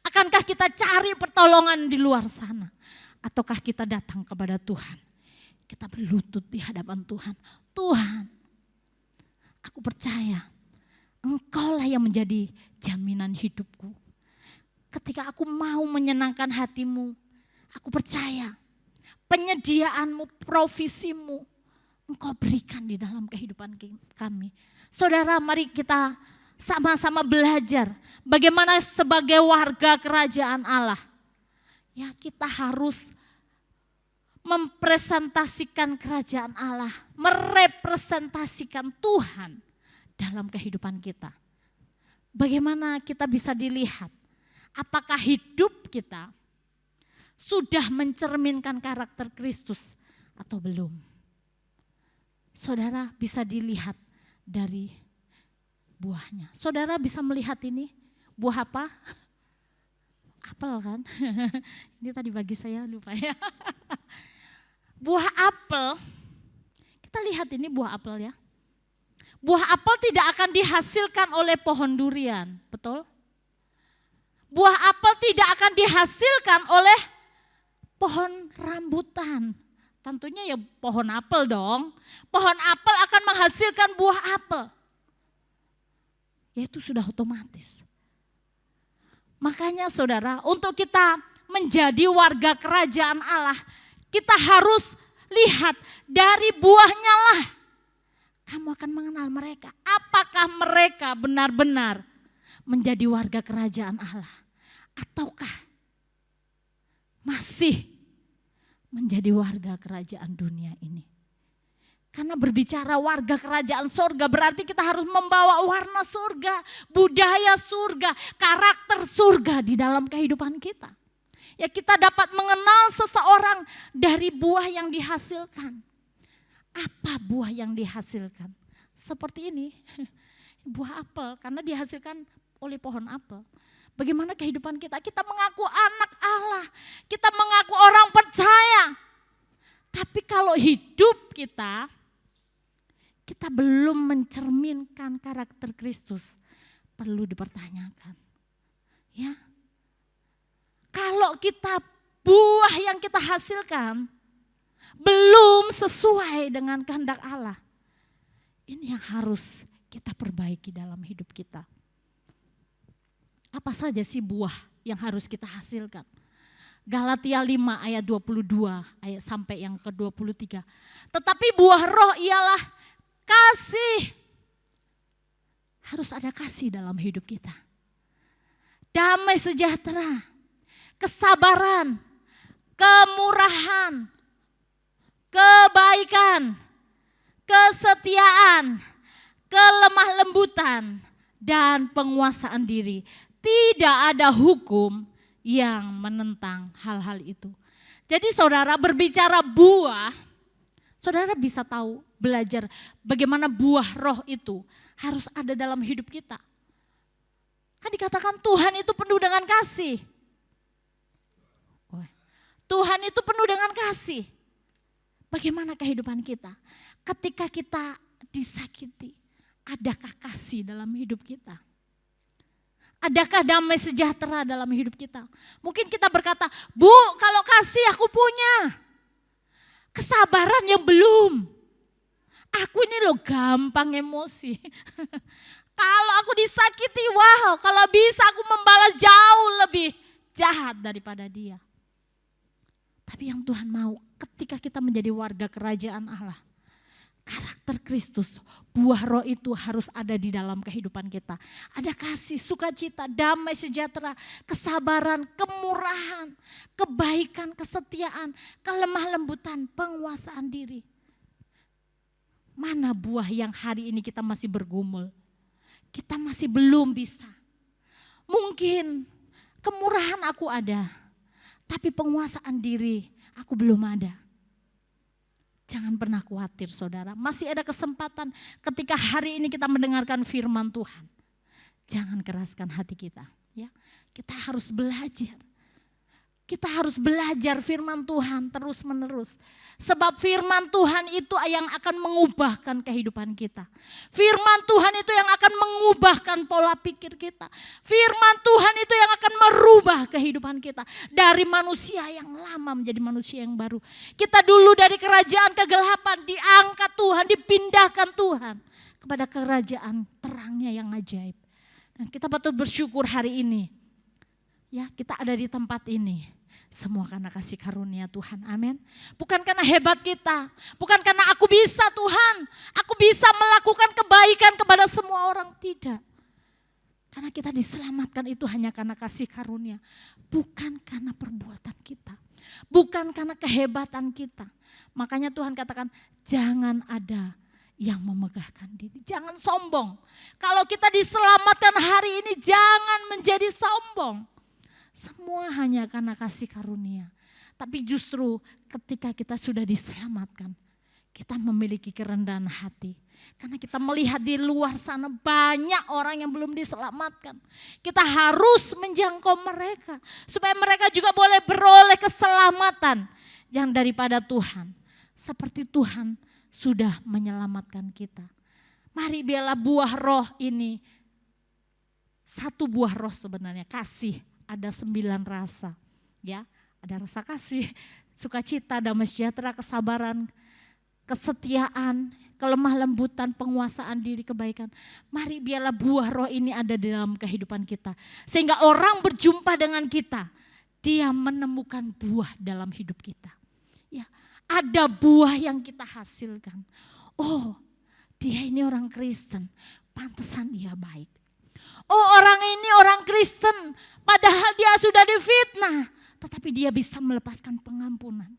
Akankah kita cari pertolongan di luar sana? Ataukah kita datang kepada Tuhan? Kita berlutut di hadapan Tuhan. Tuhan, aku percaya Engkaulah yang menjadi jaminan hidupku. Ketika aku mau menyenangkan hatimu, aku percaya penyediaanmu, provisimu, Engkau berikan di dalam kehidupan kami. Saudara, mari kita sama-sama belajar bagaimana sebagai warga kerajaan Allah. Ya, kita harus mempresentasikan kerajaan Allah, merepresentasikan Tuhan dalam kehidupan kita. Bagaimana kita bisa dilihat? Apakah hidup kita sudah mencerminkan karakter Kristus atau belum? Saudara bisa dilihat dari buahnya. Saudara bisa melihat ini, buah apa? Apel kan? Ini tadi bagi saya lupa ya. Buah apel, kita lihat ini buah apel ya. Buah apel tidak akan dihasilkan oleh pohon durian, betul? Buah apel tidak akan dihasilkan oleh pohon rambutan. Tentunya ya pohon apel dong. Pohon apel akan menghasilkan buah apel. Ya itu sudah otomatis. Makanya saudara, untuk kita menjadi warga kerajaan Allah, kita harus lihat dari buahnya lah. Kamu akan mengenal mereka. Apakah mereka benar-benar menjadi warga kerajaan Allah? Ataukah masih menjadi warga kerajaan dunia ini? Karena berbicara warga kerajaan surga berarti kita harus membawa warna surga, budaya surga, karakter surga di dalam kehidupan kita. Ya kita dapat mengenal seseorang dari buah yang dihasilkan. Apa buah yang dihasilkan? Seperti ini, buah apel karena dihasilkan oleh pohon apel. Bagaimana kehidupan kita? Kita mengaku anak Allah, kita mengaku orang percaya. Tapi kalau hidup kita belum mencerminkan karakter Kristus, perlu dipertanyakan. Ya, kalau kita buah yang kita hasilkan belum sesuai dengan kehendak Allah, ini yang harus kita perbaiki dalam hidup kita. Apa saja sih buah yang harus kita hasilkan? Galatia 5 ayat 22 ayat sampai yang ke-23. Tetapi buah roh ialah kasih. Harus ada kasih dalam hidup kita. Damai sejahtera, kesabaran, kemurahan, kebaikan, kesetiaan, kelemah lembutan, dan penguasaan diri. Tidak ada hukum yang menentang hal-hal itu. Jadi saudara berbicara buah, saudara bisa tahu, belajar bagaimana buah roh itu harus ada dalam hidup kita. Kan dikatakan Tuhan itu penuh dengan kasih. Tuhan itu penuh dengan kasih. Bagaimana kehidupan kita? Ketika kita disakiti, adakah kasih dalam hidup kita? Adakah damai sejahtera dalam hidup kita? Mungkin kita berkata, Bu, kalau kasih aku punya. Kesabaran yang belum. Aku ini loh gampang emosi. Kalau aku disakiti, wow, kalau bisa aku membalas jauh lebih jahat daripada dia. Tapi yang Tuhan mau ketika kita menjadi warga kerajaan Allah, karakter Kristus, buah roh itu harus ada di dalam kehidupan kita. Ada kasih, sukacita, damai sejahtera, kesabaran, kemurahan, kebaikan, kesetiaan, kelemah lembutan, penguasaan diri. Mana buah yang hari ini kita masih bergumul? Kita masih belum bisa. Mungkin kemurahan aku ada, tapi penguasaan diri aku belum ada. Jangan pernah khawatir saudara, masih ada kesempatan ketika hari ini kita mendengarkan firman Tuhan. Jangan keraskan hati kita, ya. Kita harus belajar. Kita harus belajar firman Tuhan terus menerus. Sebab firman Tuhan itu yang akan mengubahkan kehidupan kita. Firman Tuhan itu yang akan mengubahkan pola pikir kita. Firman Tuhan itu yang akan merubah kehidupan kita. Dari manusia yang lama menjadi manusia yang baru. Kita dulu dari kerajaan kegelapan diangkat Tuhan, dipindahkan Tuhan kepada kerajaan terangnya yang ajaib. Dan kita patut bersyukur hari ini. Ya, kita ada di tempat ini. Semua karena kasih karunia Tuhan, amin. Bukan karena hebat kita, bukan karena aku bisa Tuhan, aku bisa melakukan kebaikan kepada semua orang, tidak. Karena kita diselamatkan itu hanya karena kasih karunia, bukan karena perbuatan kita, bukan karena kehebatan kita. Makanya Tuhan katakan jangan ada yang memegahkan diri, jangan sombong. Kalau kita diselamatkan hari ini jangan menjadi sombong. Semua hanya karena kasih karunia. Tapi justru ketika kita sudah diselamatkan, kita memiliki kerendahan hati. Karena kita melihat di luar sana banyak orang yang belum diselamatkan. Kita harus menjangkau mereka. Supaya mereka juga boleh beroleh keselamatan yang daripada Tuhan. Seperti Tuhan sudah menyelamatkan kita. Mari biarlah buah roh ini. Satu buah roh sebenarnya, kasih. Ada 9 rasa, ya. Ada rasa kasih, sukacita, damai sejahtera, kesabaran, kesetiaan, kelemah lembutan, penguasaan diri, kebaikan. Mari biarlah buah roh ini ada di dalam kehidupan kita. Sehingga orang berjumpa dengan kita, dia menemukan buah dalam hidup kita. Ya, ada buah yang kita hasilkan. Oh, dia ini orang Kristen, pantesan dia baik. Oh, orang ini orang Kristen, padahal dia sudah difitnah, tetapi dia bisa melepaskan pengampunan.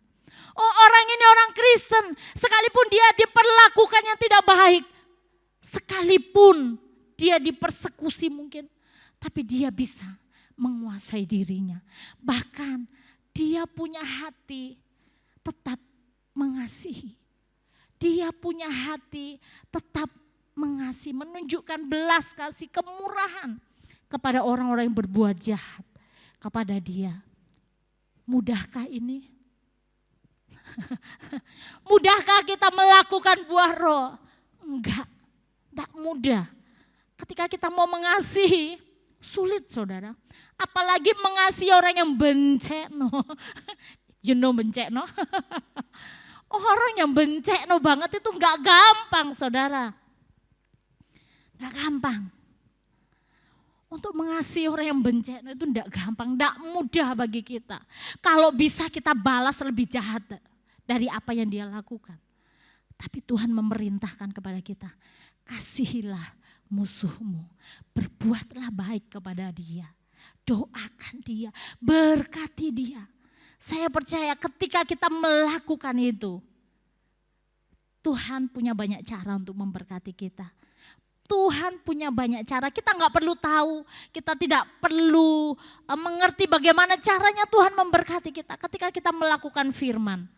Oh, orang ini orang Kristen, sekalipun dia diperlakukan yang tidak baik, sekalipun dia dipersekusi mungkin, tapi dia bisa menguasai dirinya. Bahkan dia punya hati tetap mengasihi. Dia punya hati tetap mengasihi, menunjukkan belas kasih, kemurahan kepada orang-orang yang berbuat jahat kepada dia. Mudahkah ini? Mudahkah kita melakukan buah roh? Enggak, tak mudah. Ketika kita mau mengasihi, sulit saudara. Apalagi mengasihi orang yang bencekno. You know bencekno? Orang yang bencekno banget itu enggak gampang saudara. Gak gampang. Untuk mengasihi orang yang bencana itu tidak gampang, tidak mudah bagi kita. Kalau bisa kita balas lebih jahat dari apa yang dia lakukan. Tapi Tuhan memerintahkan kepada kita, kasihilah musuhmu, berbuatlah baik kepada dia. Doakan dia, berkati dia. Saya percaya ketika kita melakukan itu, Tuhan punya banyak cara untuk memberkati kita. Tuhan punya banyak cara, kita nggak perlu tahu, kita tidak perlu mengerti bagaimana caranya Tuhan memberkati kita. Ketika kita melakukan firman,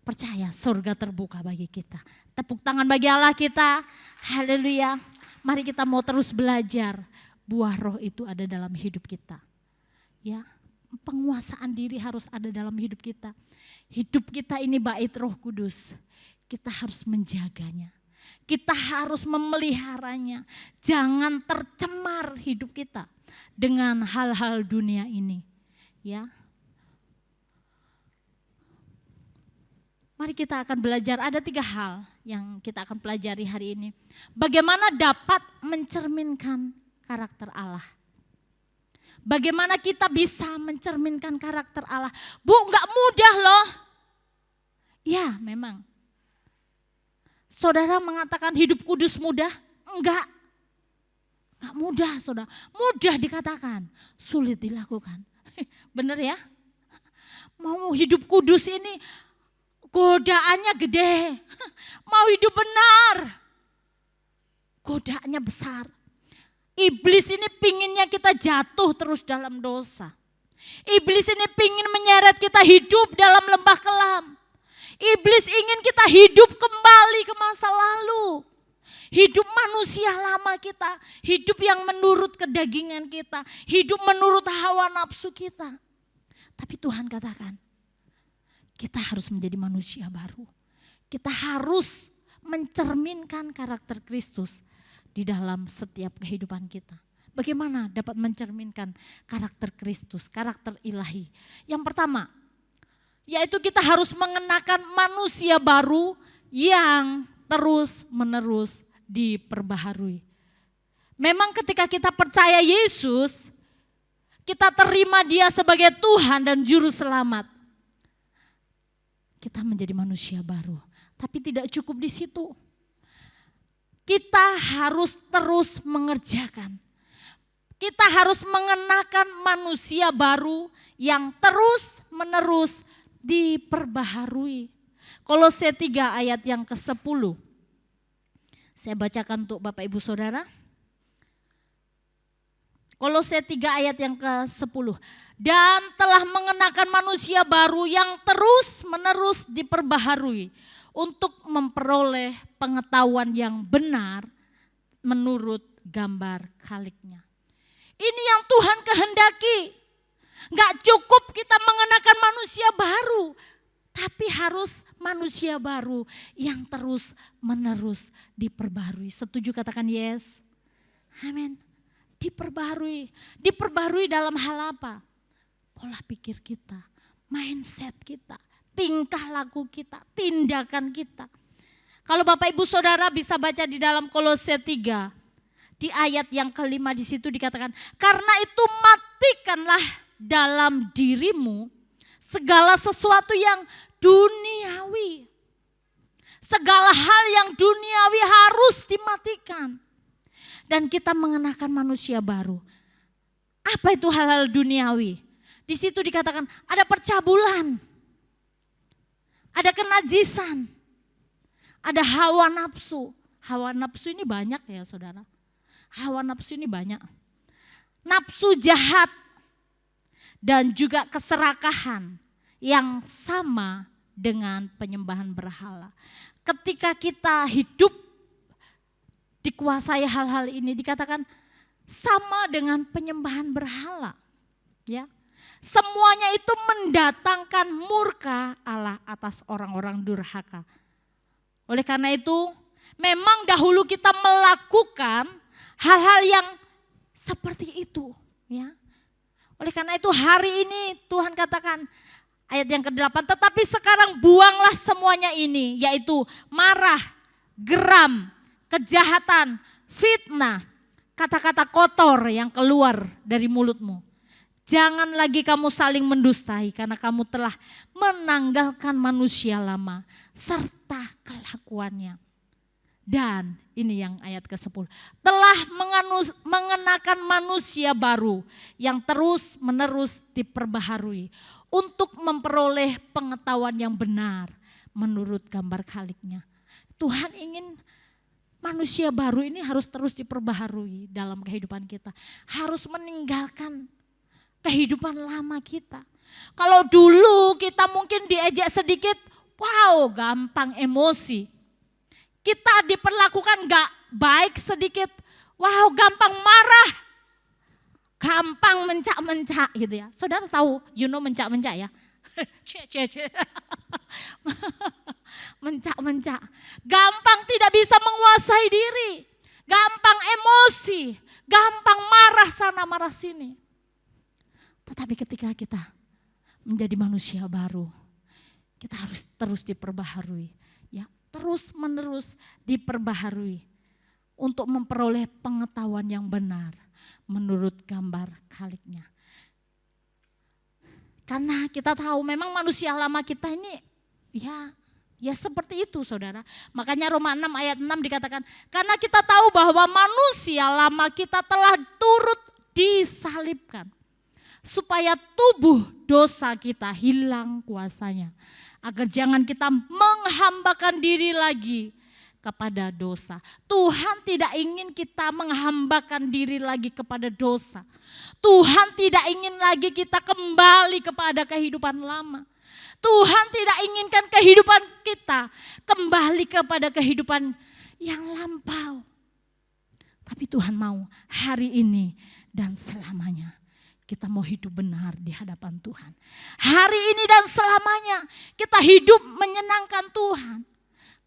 percaya surga terbuka bagi kita. Tepuk tangan bagi Allah kita, haleluya. Mari kita mau terus belajar, buah roh itu ada dalam hidup kita. Ya, penguasaan diri harus ada dalam hidup kita. Hidup kita ini bait Roh Kudus, kita harus menjaganya. Kita harus memeliharanya, jangan tercemar hidup kita. dengan hal-hal dunia ini. Ya. Mari kita akan belajar, ada 3 hal yang kita akan pelajari hari ini. Bagaimana dapat mencerminkan karakter Allah. Bagaimana kita bisa mencerminkan karakter Allah. Bu, gak mudah loh. Ya memang. Saudara mengatakan hidup kudus mudah? Enggak. Enggak mudah saudara. Mudah dikatakan, sulit dilakukan. Benar ya? Mau hidup kudus ini godaannya gede. Mau hidup benar, godaannya besar. Iblis ini pinginnya kita jatuh terus dalam dosa. Iblis ini pingin menyeret kita hidup dalam lembah kelam. Iblis ingin kita hidup kembali ke masa lalu. Hidup manusia lama kita, hidup yang menurut kedagingan kita, hidup menurut hawa nafsu kita. Tapi Tuhan katakan, kita harus menjadi manusia baru. Kita harus mencerminkan karakter Kristus di dalam setiap kehidupan kita. Bagaimana dapat mencerminkan karakter Kristus, karakter ilahi? Yang pertama, yaitu kita harus mengenakan manusia baru yang terus-menerus diperbaharui. Memang ketika kita percaya Yesus, kita terima Dia sebagai Tuhan dan Juru Selamat. Kita menjadi manusia baru, tapi tidak cukup di situ. Kita harus terus mengerjakan. Kita harus mengenakan manusia baru yang terus-menerus diperbaharui. Kolose 3 ayat yang ke-10. Saya bacakan untuk Bapak Ibu Saudara. Kolose 3 ayat yang ke-10. Dan telah mengenakan manusia baru yang terus-menerus diperbaharui untuk memperoleh pengetahuan yang benar menurut gambar Khaliknya. Ini yang Tuhan kehendaki. Gak cukup kita mengenakan manusia baru, tapi harus manusia baru yang terus-menerus diperbaharui. Setuju katakan yes? Amin. Diperbaharui. Diperbaharui dalam hal apa? Pola pikir kita, mindset kita, tingkah laku kita, tindakan kita. Kalau Bapak Ibu Saudara bisa baca di dalam Kolose 3, di ayat yang ke-5 di situ dikatakan, karena itu matikanlah dalam dirimu segala sesuatu yang duniawi. Segala hal yang duniawi harus dimatikan. Dan kita mengenakan manusia baru. Apa itu hal-hal duniawi? Di situ dikatakan ada percabulan, ada kenajisan, ada hawa nafsu. Hawa nafsu ini banyak ya saudara. Hawa nafsu ini banyak. Nafsu jahat dan juga keserakahan yang sama dengan penyembahan berhala. Ketika kita hidup dikuasai hal-hal ini dikatakan sama dengan penyembahan berhala. Ya. Semuanya itu mendatangkan murka Allah atas orang-orang durhaka. Oleh karena itu, memang dahulu kita melakukan hal-hal yang seperti itu. Ya. Oleh karena itu hari ini Tuhan katakan ayat yang ke-8, tetapi sekarang buanglah semuanya ini, yaitu marah, geram, kejahatan, fitnah, kata-kata kotor yang keluar dari mulutmu. Jangan lagi kamu saling mendustai karena kamu telah menanggalkan manusia lama serta kelakuannya. Dan ini yang ayat ke-10. Telah mengenakan manusia baru yang terus menerus diperbaharui untuk memperoleh pengetahuan yang benar menurut gambar Khaliknya. Tuhan ingin manusia baru ini harus terus diperbaharui dalam kehidupan kita. Harus meninggalkan kehidupan lama kita. Kalau dulu kita mungkin diejek sedikit, wow gampang emosi. Kita diperlakukan gak baik sedikit, wow gampang marah. Gampang mencak-mencak gitu ya. Saudara tahu, mencak-mencak ya. Mencak-mencak. Gampang tidak bisa menguasai diri. gampang emosi, gampang marah sana marah sini. Tetapi ketika kita menjadi manusia baru, kita harus terus diperbaharui, ya, terus menerus diperbaharui untuk memperoleh pengetahuan yang benar menurut gambar Khaliknya. Karena kita tahu memang manusia lama kita ini ya seperti itu saudara. Makanya Roma 6 ayat 6 dikatakan, karena kita tahu bahwa manusia lama kita telah turut disalibkan, supaya tubuh dosa kita hilang kuasanya, agar jangan kita menghambakan diri lagi kepada dosa. Tuhan tidak ingin kita menghambakan diri lagi kepada dosa. Tuhan tidak ingin lagi kita kembali kepada kehidupan lama. Tuhan tidak inginkan kehidupan kita kembali kepada kehidupan yang lampau. Tapi Tuhan mau hari ini dan selamanya kita mau hidup benar di hadapan Tuhan. Hari ini dan selamanya kita hidup menyenangkan Tuhan.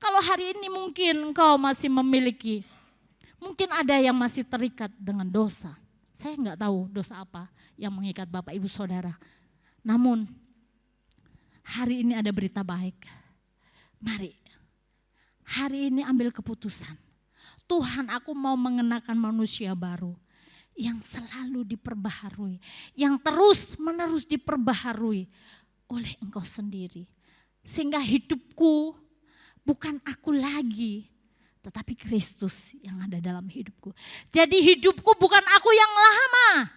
Kalau hari ini mungkin engkau masih memiliki, mungkin ada yang masih terikat dengan dosa. Saya enggak tahu dosa apa yang mengikat Bapak Ibu Saudara. Namun hari ini ada berita baik. Mari hari ini ambil keputusan. Tuhan, aku mau mengenakan manusia baru yang selalu diperbaharui, yang terus menerus diperbaharui oleh Engkau sendiri. Sehingga hidupku bukan aku lagi, tetapi Kristus yang ada dalam hidupku. Jadi hidupku bukan aku yang lama,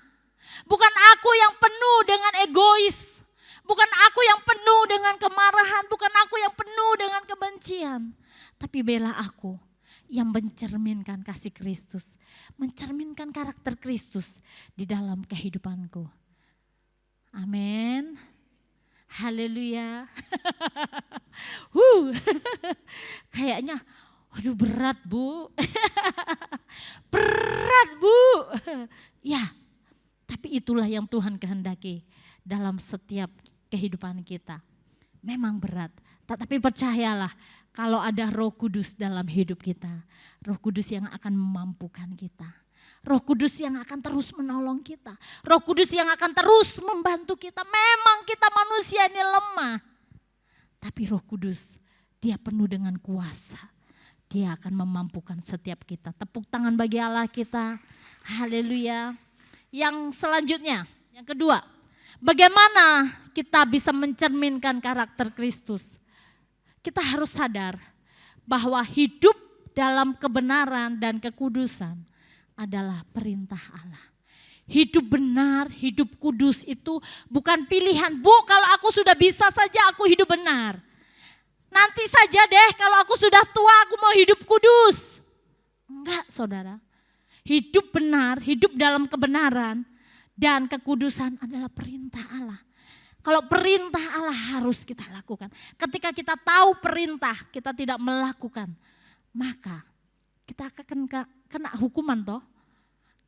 bukan aku yang penuh dengan egois, bukan aku yang penuh dengan kemarahan, bukan aku yang penuh dengan kebencian. Tapi bela aku yang mencerminkan kasih Kristus, mencerminkan karakter Kristus di dalam kehidupanku. Amin. Haleluya. Kayaknya waduh berat Bu. Berat Bu. Ya, tapi itulah yang Tuhan kehendaki dalam setiap kehidupan kita. Memang berat, tetapi percayalah kalau ada Roh Kudus dalam hidup kita, Roh Kudus yang akan memampukan kita. Roh Kudus yang akan terus menolong kita. Roh Kudus yang akan terus membantu kita. Memang kita manusia ini lemah. Tapi Roh Kudus, Dia penuh dengan kuasa. Dia akan memampukan setiap kita. Tepuk tangan bagi Allah kita. Haleluya. Yang selanjutnya, yang kedua. Bagaimana kita bisa mencerminkan karakter Kristus? Kita harus sadar bahwa hidup dalam kebenaran dan kekudusan adalah perintah Allah. Hidup benar, hidup kudus itu bukan pilihan. Bu, kalau aku sudah bisa saja aku hidup benar. Nanti saja deh kalau aku sudah tua aku mau hidup kudus. Enggak saudara. Hidup benar, hidup dalam kebenaran dan kekudusan adalah perintah Allah. Kalau perintah Allah harus kita lakukan. Ketika kita tahu perintah kita tidak melakukan, maka kita akan kena hukuman toh.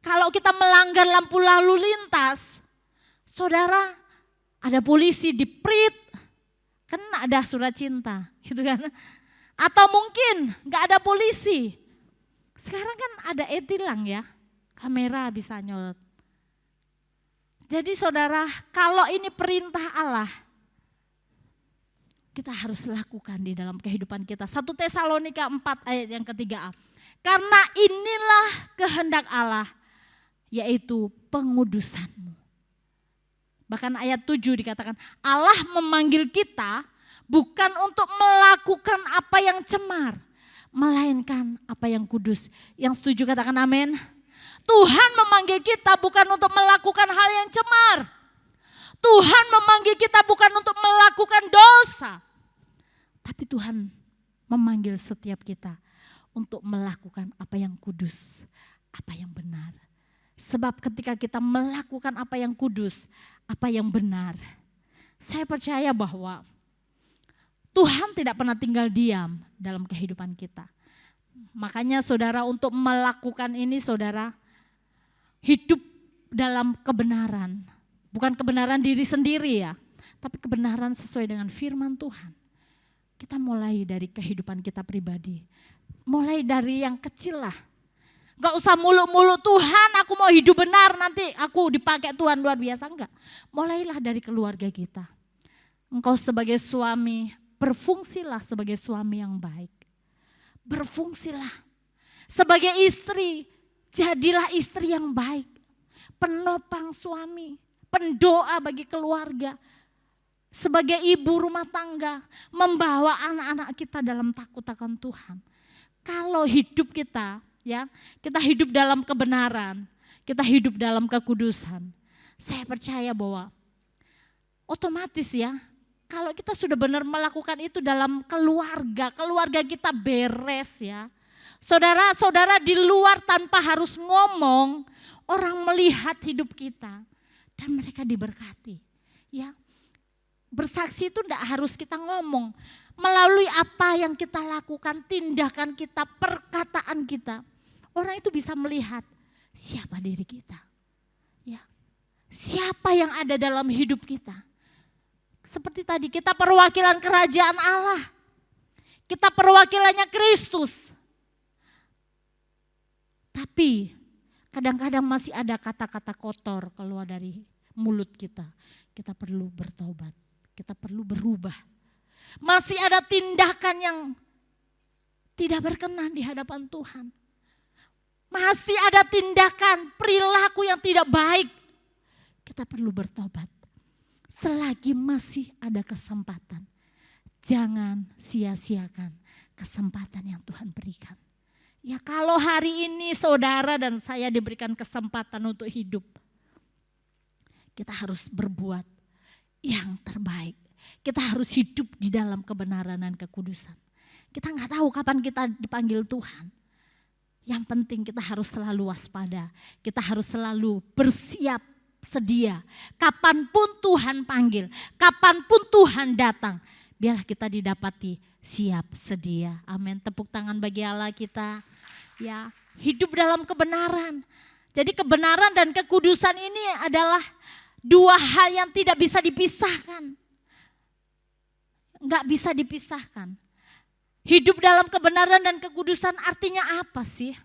Kalau kita melanggar lampu lalu lintas, saudara ada polisi diprit, kena ada surat cinta gitu kan. Atau mungkin gak ada polisi. Sekarang kan ada e-tilang ya, kamera bisa nyolot. Jadi saudara, kalau ini perintah Allah, kita harus lakukan di dalam kehidupan kita. 1 Tesalonika 4 ayat yang ketiga A. Karena inilah kehendak Allah, yaitu pengudusanmu. Bahkan ayat 7 dikatakan, Allah memanggil kita bukan untuk melakukan apa yang cemar, melainkan apa yang kudus. Yang setuju katakan amin. Tuhan memanggil kita bukan untuk melakukan hal yang cemar. Tuhan memanggil kita bukan untuk melakukan dosa. Tapi Tuhan memanggil setiap kita untuk melakukan apa yang kudus, apa yang benar. Sebab ketika kita melakukan apa yang kudus, apa yang benar, saya percaya bahwa Tuhan tidak pernah tinggal diam dalam kehidupan kita. Makanya saudara untuk melakukan ini saudara, hidup dalam kebenaran. Bukan kebenaran diri sendiri ya, tapi kebenaran sesuai dengan firman Tuhan. Kita mulai dari kehidupan kita pribadi. Mulai dari yang kecil lah. Gak usah muluk-muluk, Tuhan aku mau hidup benar, nanti aku dipakai Tuhan luar biasa. Enggak, mulailah dari keluarga kita. Engkau sebagai suami, berfungsilah sebagai suami yang baik. Berfungsilah. Sebagai istri, jadilah istri yang baik. Penopang suami, pendoa bagi keluarga. Sebagai ibu rumah tangga, membawa anak-anak kita dalam takut akan Tuhan. Kalau hidup kita, ya, kita hidup dalam kebenaran, kita hidup dalam kekudusan. Saya percaya bahwa otomatis ya, kalau kita sudah benar melakukan itu dalam keluarga, keluarga kita beres ya. Saudara-saudara di luar tanpa harus ngomong, orang melihat hidup kita dan mereka diberkati. Ya, bersaksi itu tidak harus kita ngomong, melalui apa yang kita lakukan, tindakan kita, perkataan kita, orang itu bisa melihat siapa diri kita. Ya, siapa yang ada dalam hidup kita. Seperti tadi kita perwakilan kerajaan Allah, kita perwakilannya Kristus. Tapi kadang-kadang masih ada kata-kata kotor keluar dari mulut kita. Kita perlu bertobat, kita perlu berubah. Masih ada tindakan yang tidak berkenan di hadapan Tuhan. Masih ada tindakan, perilaku yang tidak baik. Kita perlu bertobat. Selagi masih ada kesempatan, jangan sia-siakan kesempatan yang Tuhan berikan. Ya, kalau hari ini saudara dan saya diberikan kesempatan untuk hidup, kita harus berbuat yang terbaik. Kita harus hidup di dalam kebenaran dan kekudusan. Kita nggak tahu kapan kita dipanggil Tuhan. Yang penting kita harus selalu waspada. Kita harus selalu bersiap sedia. Kapanpun Tuhan panggil, kapanpun Tuhan datang, biarlah kita didapati siap sedia. Amin. Tepuk tangan bagi Allah kita. Ya, hidup dalam kebenaran. Jadi kebenaran dan kekudusan ini adalah dua hal yang tidak bisa dipisahkan. Enggak bisa dipisahkan. Hidup dalam kebenaran dan kekudusan artinya apa sih?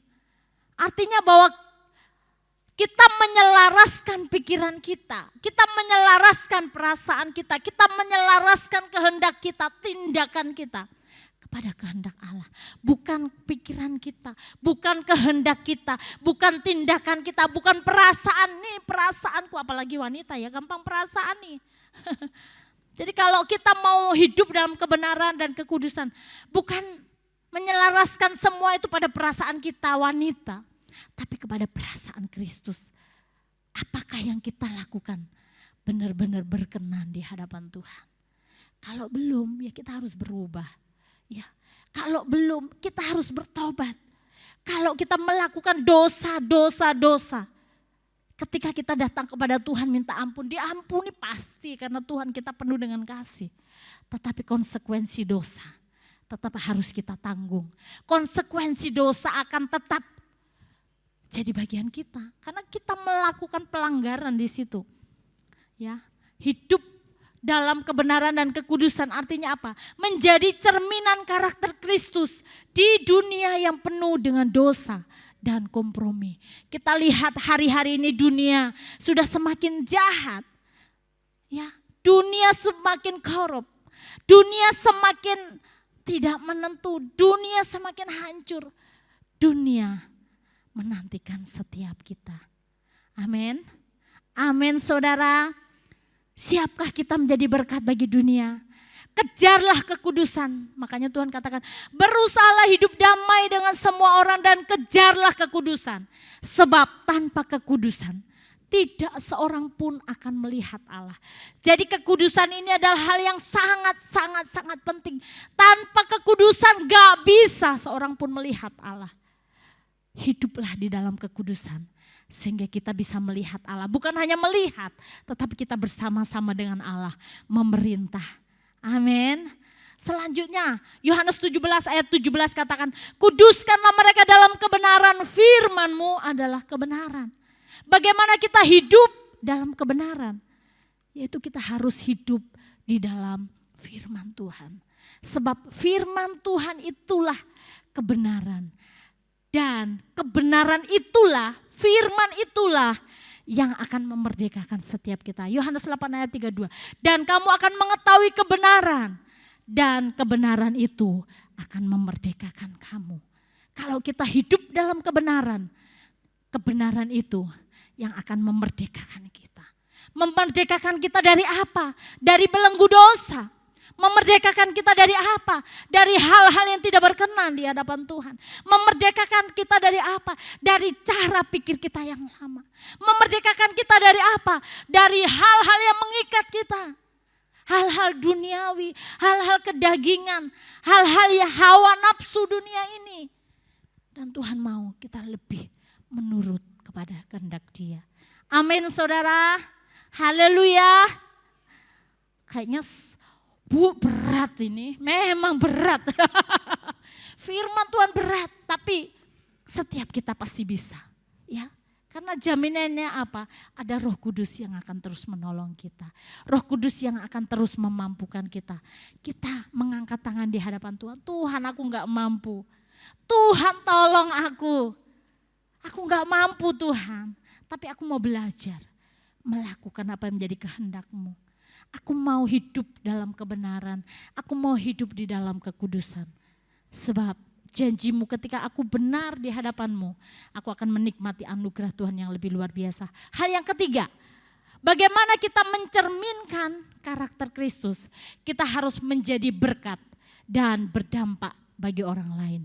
Artinya bahwa kita menyelaraskan pikiran kita menyelaraskan perasaan kita menyelaraskan kehendak kita, tindakan kita pada kehendak Allah. Bukan pikiran kita, bukan kehendak kita, bukan tindakan kita, bukan perasaan nih, perasaanku, apalagi wanita ya gampang perasaan nih. Jadi kalau kita mau hidup dalam kebenaran dan kekudusan, bukan menyelaraskan semua itu pada perasaan kita wanita, tapi kepada perasaan Kristus. Apakah yang kita lakukan benar-benar berkenan di hadapan Tuhan? Kalau belum ya kita harus berubah. Ya, kalau belum kita harus bertobat. Kalau kita melakukan dosa, ketika kita datang kepada Tuhan minta ampun, diampuni pasti karena Tuhan kita penuh dengan kasih. Tetapi konsekuensi dosa tetap harus kita tanggung. Konsekuensi dosa akan tetap jadi bagian kita karena kita melakukan pelanggaran di situ. Ya, hidup dalam kebenaran dan kekudusan artinya apa? Menjadi cerminan karakter Kristus di dunia yang penuh dengan dosa dan kompromi. Kita lihat hari-hari ini dunia sudah semakin jahat. Ya, dunia semakin korup. Dunia semakin tidak menentu, dunia semakin hancur. Dunia menantikan setiap kita. Amin. Amin saudara. Siapkah kita menjadi berkat bagi dunia? Kejarlah kekudusan. Makanya Tuhan katakan, berusahalah hidup damai dengan semua orang dan kejarlah kekudusan. Sebab tanpa kekudusan tidak seorang pun akan melihat Allah. Jadi kekudusan ini adalah hal yang sangat penting. Tanpa kekudusan gak bisa seorang pun melihat Allah. Hiduplah di dalam kekudusan. Sehingga kita bisa melihat Allah. Bukan hanya melihat, tetapi kita bersama-sama dengan Allah memerintah. Amin. Selanjutnya Yohanes 17 ayat 17 katakan, kuduskanlah mereka dalam kebenaran, firman-Mu adalah kebenaran. Bagaimana kita hidup dalam kebenaran? Yaitu kita harus hidup di dalam firman Tuhan. Sebab firman Tuhan itulah kebenaran. Dan kebenaran itulah, firman itulah yang akan memerdekakan setiap kita. Yohanes 8 ayat 32. Dan kamu akan mengetahui kebenaran. Dan kebenaran itu akan memerdekakan kamu. Kalau kita hidup dalam kebenaran, kebenaran itu yang akan memerdekakan kita. Memerdekakan kita dari apa? Dari belenggu dosa. Memerdekakan kita dari apa? Dari hal-hal yang tidak berkenan di hadapan Tuhan. Memerdekakan kita dari apa? Dari cara pikir kita yang lama. Memerdekakan kita dari apa? Dari hal-hal yang mengikat kita. Hal-hal duniawi, hal-hal kedagingan, hal-hal yang hawa nafsu dunia ini. Dan Tuhan mau kita lebih menurut kepada kehendak Dia. Amin saudara. Haleluya. Kayaknya berat ini, memang berat. Firman Tuhan berat, tapi setiap kita pasti bisa. Ya, karena jaminannya apa? Ada Roh Kudus yang akan terus menolong kita. Roh Kudus yang akan terus memampukan kita. Kita mengangkat tangan di hadapan Tuhan. Tuhan, aku gak mampu. Tuhan, tolong aku. Aku gak mampu Tuhan. Tapi aku mau belajar melakukan apa yang menjadi kehendak-Mu. Aku mau hidup dalam kebenaran. Aku mau hidup di dalam kekudusan. Sebab janji-Mu ketika aku benar di hadapan-Mu, aku akan menikmati anugerah Tuhan yang lebih luar biasa. Hal yang ketiga, bagaimana kita mencerminkan karakter Kristus? Kita harus menjadi berkat dan berdampak bagi orang lain.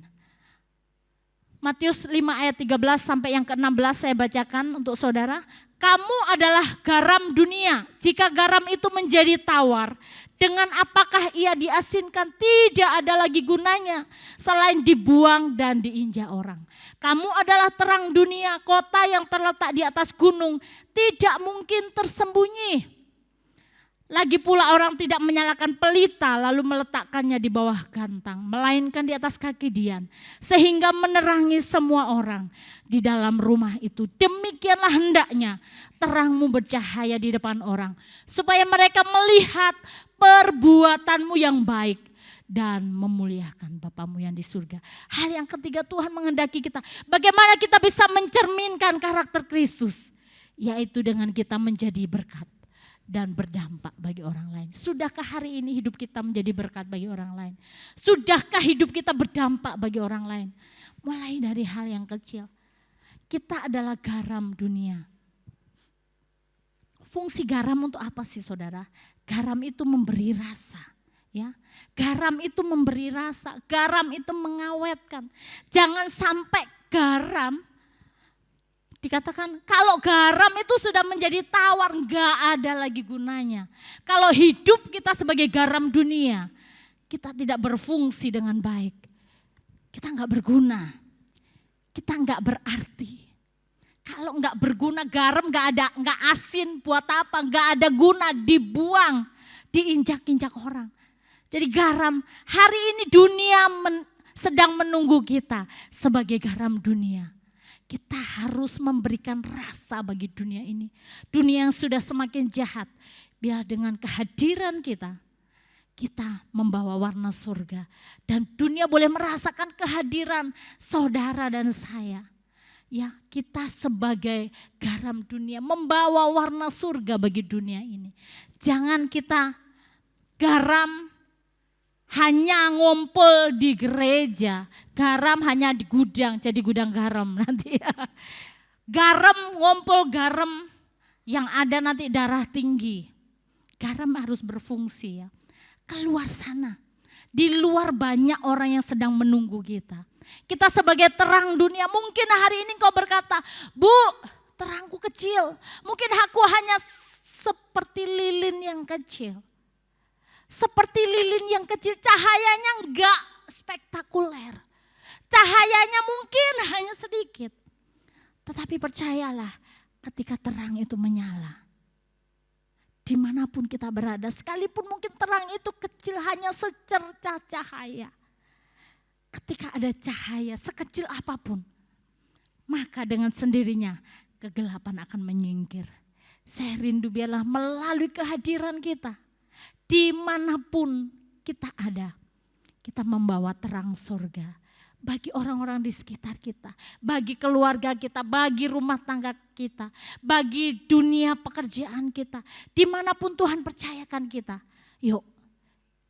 Matius 5 ayat 13 sampai yang ke-16 saya bacakan untuk saudara. Kamu adalah garam dunia. Jika garam itu menjadi tawar, dengan apakah ia diasinkan? Tidak ada lagi gunanya selain dibuang dan diinjak orang. Kamu adalah terang dunia, kota yang terletak di atas gunung, tidak mungkin tersembunyi. Lagi pula orang tidak menyalakan pelita lalu meletakkannya di bawah gantang, melainkan di atas kaki dian, sehingga menerangi semua orang di dalam rumah itu. Demikianlah hendaknya terangmu bercahaya di depan orang, supaya mereka melihat perbuatanmu yang baik dan memuliakan Bapamu yang di surga. Hal yang ketiga, Tuhan menghendaki kita, bagaimana kita bisa mencerminkan karakter Kristus, yaitu dengan kita menjadi berkat dan berdampak bagi orang lain. Sudahkah hari ini hidup kita menjadi berkat bagi orang lain? Sudahkah hidup kita berdampak bagi orang lain? Mulai dari hal yang kecil. Kita adalah garam dunia. Fungsi garam untuk apa sih saudara? Garam itu memberi rasa. Ya, garam itu memberi rasa. Garam itu mengawetkan. Jangan sampai garam dikatakan kalau garam itu sudah menjadi tawar, enggak ada lagi gunanya. Kalau hidup kita sebagai garam dunia, kita tidak berfungsi dengan baik. Kita enggak berguna, kita enggak berarti. Kalau enggak berguna, garam enggak asin, buat apa? Enggak ada guna, dibuang, diinjak-injak orang. Jadi garam, hari ini dunia sedang menunggu kita sebagai garam dunia. Kita harus memberikan rasa bagi dunia ini. Dunia yang sudah semakin jahat. Biar dengan kehadiran kita, kita membawa warna surga. Dan dunia boleh merasakan kehadiran saudara dan saya. Ya, kita sebagai garam dunia membawa warna surga bagi dunia ini. Jangan kita garam hanya ngumpul di gereja, garam hanya di gudang, jadi gudang garam nanti ya. Garam ngumpul garam yang ada nanti darah tinggi. Garam harus berfungsi ya. Keluar sana, di luar banyak orang yang sedang menunggu kita. Kita sebagai terang dunia, mungkin hari ini kau berkata, Bu, terangku kecil. Mungkin aku hanya seperti lilin yang kecil. Seperti lilin yang kecil, cahayanya enggak spektakuler. Cahayanya mungkin hanya sedikit. Tetapi percayalah, ketika terang itu menyala, dimanapun kita berada, sekalipun mungkin terang itu kecil hanya secercah cahaya. Ketika ada cahaya sekecil apapun, maka dengan sendirinya kegelapan akan menyingkir. Saya rindu biarlah melalui kehadiran kita, dimanapun kita ada, kita membawa terang surga bagi orang-orang di sekitar kita, bagi keluarga kita, bagi rumah tangga kita, bagi dunia pekerjaan kita, dimanapun Tuhan percayakan kita. Yuk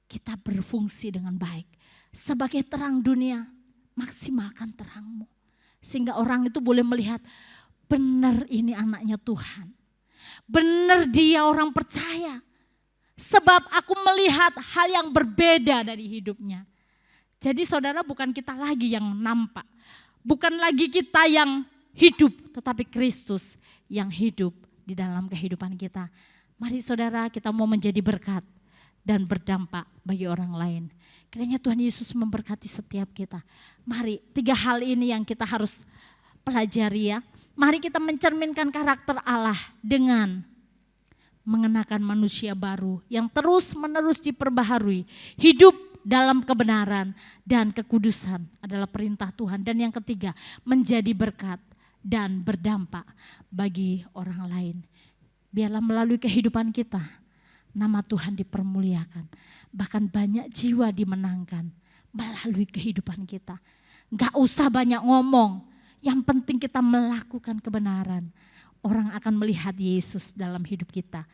kita berfungsi dengan baik. Sebagai terang dunia, maksimalkan terangmu. Sehingga orang itu boleh melihat, benar ini anaknya Tuhan. Benar dia orang percaya. Sebab aku melihat hal yang berbeda dari hidupnya. Jadi saudara, bukan kita lagi yang nampak. Bukan lagi kita yang hidup, tetapi Kristus yang hidup di dalam kehidupan kita. Mari saudara, kita mau menjadi berkat dan berdampak bagi orang lain. Kiranya Tuhan Yesus memberkati setiap kita. Mari, 3 hal ini yang kita harus pelajari ya. Mari kita mencerminkan karakter Allah dengan mengenakan manusia baru yang terus-menerus diperbaharui. Hidup dalam kebenaran dan kekudusan adalah perintah Tuhan. Dan yang ketiga, menjadi berkat dan berdampak bagi orang lain. Biarlah melalui kehidupan kita, nama Tuhan dipermuliakan. Bahkan banyak jiwa dimenangkan melalui kehidupan kita. Gak usah banyak ngomong, yang penting kita melakukan kebenaran. Orang akan melihat Yesus dalam hidup kita.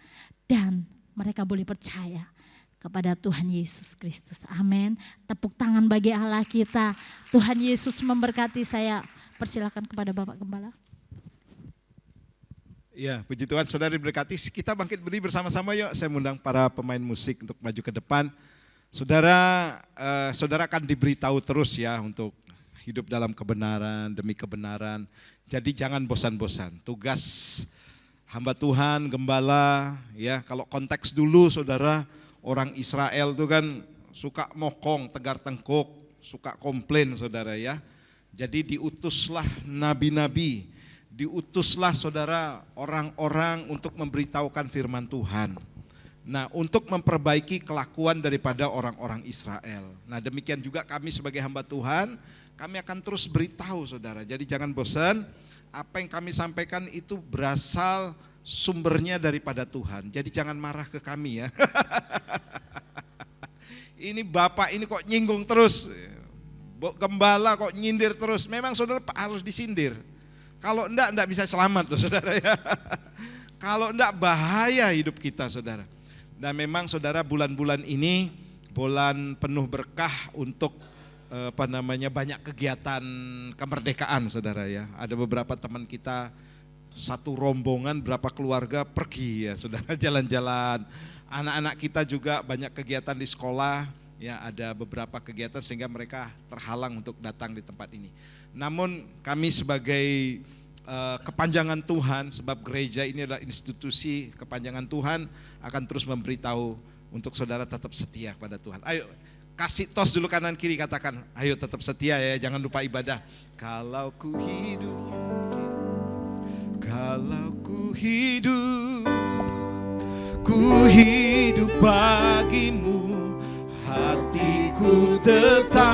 Dan mereka boleh percaya kepada Tuhan Yesus Kristus. Amin. Tepuk tangan bagi Allah kita. Tuhan Yesus memberkati. Saya persilakan kepada Bapak Gembala. Ya, puji Tuhan, saudara diberkati. Kita bangkit berdiri bersama-sama yuk. Saya mengundang para pemain musik untuk maju ke depan. Saudara akan diberitahu terus ya untuk hidup dalam kebenaran, demi kebenaran. Jadi jangan bosan-bosan. Tugas hamba Tuhan, gembala, ya kalau konteks dulu saudara, orang Israel itu kan suka mokong, tegar tengkuk, suka komplain saudara ya. Jadi diutuslah nabi-nabi. Diutuslah saudara orang-orang untuk memberitahukan firman Tuhan. Nah, untuk memperbaiki kelakuan daripada orang-orang Israel. Nah, demikian juga kami sebagai hamba Tuhan, kami akan terus beritahu saudara. Jadi jangan bosan, apa yang kami sampaikan itu berasal sumbernya daripada Tuhan. Jadi jangan marah ke kami ya. Ini Bapak ini kok nyinggung terus. Gembala kok nyindir terus. Memang saudara harus disindir. Kalau enggak bisa selamat loh saudara ya. Kalau enggak bahaya hidup kita saudara. Dan memang saudara bulan-bulan ini bulan penuh berkah untuk banyak kegiatan kemerdekaan saudara ya. Ada beberapa teman kita, satu rombongan berapa keluarga pergi ya saudara jalan-jalan. Anak-anak kita juga banyak kegiatan di sekolah ya, ada beberapa kegiatan sehingga mereka terhalang untuk datang di tempat ini. Namun kami sebagai kepanjangan Tuhan, sebab gereja ini adalah institusi kepanjangan Tuhan, akan terus memberitahu untuk saudara tetap setia pada Tuhan. Ayo kasih tos dulu kanan kiri, katakan ayo tetap setia ya, jangan lupa ibadah. Kalau ku hidup bagimu, hatiku tetap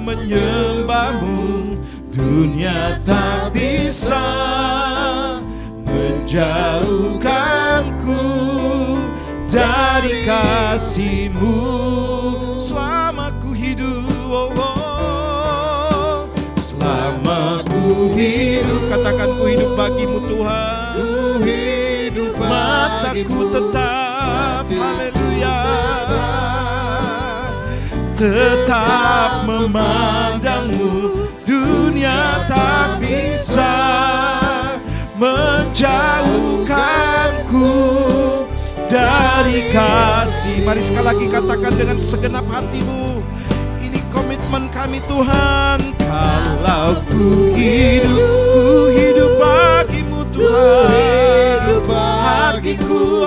menyembahmu. Dunia tak bisa menjauhkanku dari kasih-Mu. Selama ku hidup, selama ku hidup, katakan ku hidup bagimu Tuhan. Ku hidup bagimu, mataku tetap, haleluya, tetap memandangmu. Dunia tak bisa menjauhkanku dari kasih. Mari sekali lagi katakan dengan segenap hatimu. Ini komitmen kami Tuhan. Kalau ku hidup bagimu Tuhan. Hatiku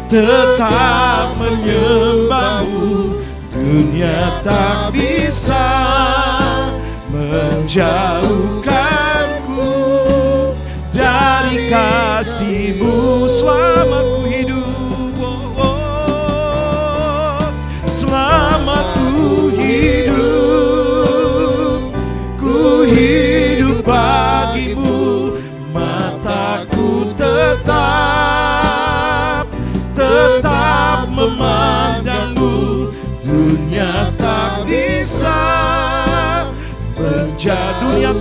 tetap menyembahmu. Dunia tak bisa menjauhkanku dari kasih-Mu. Selama ku hidup, selama ku hidup bagimu. Mataku tetap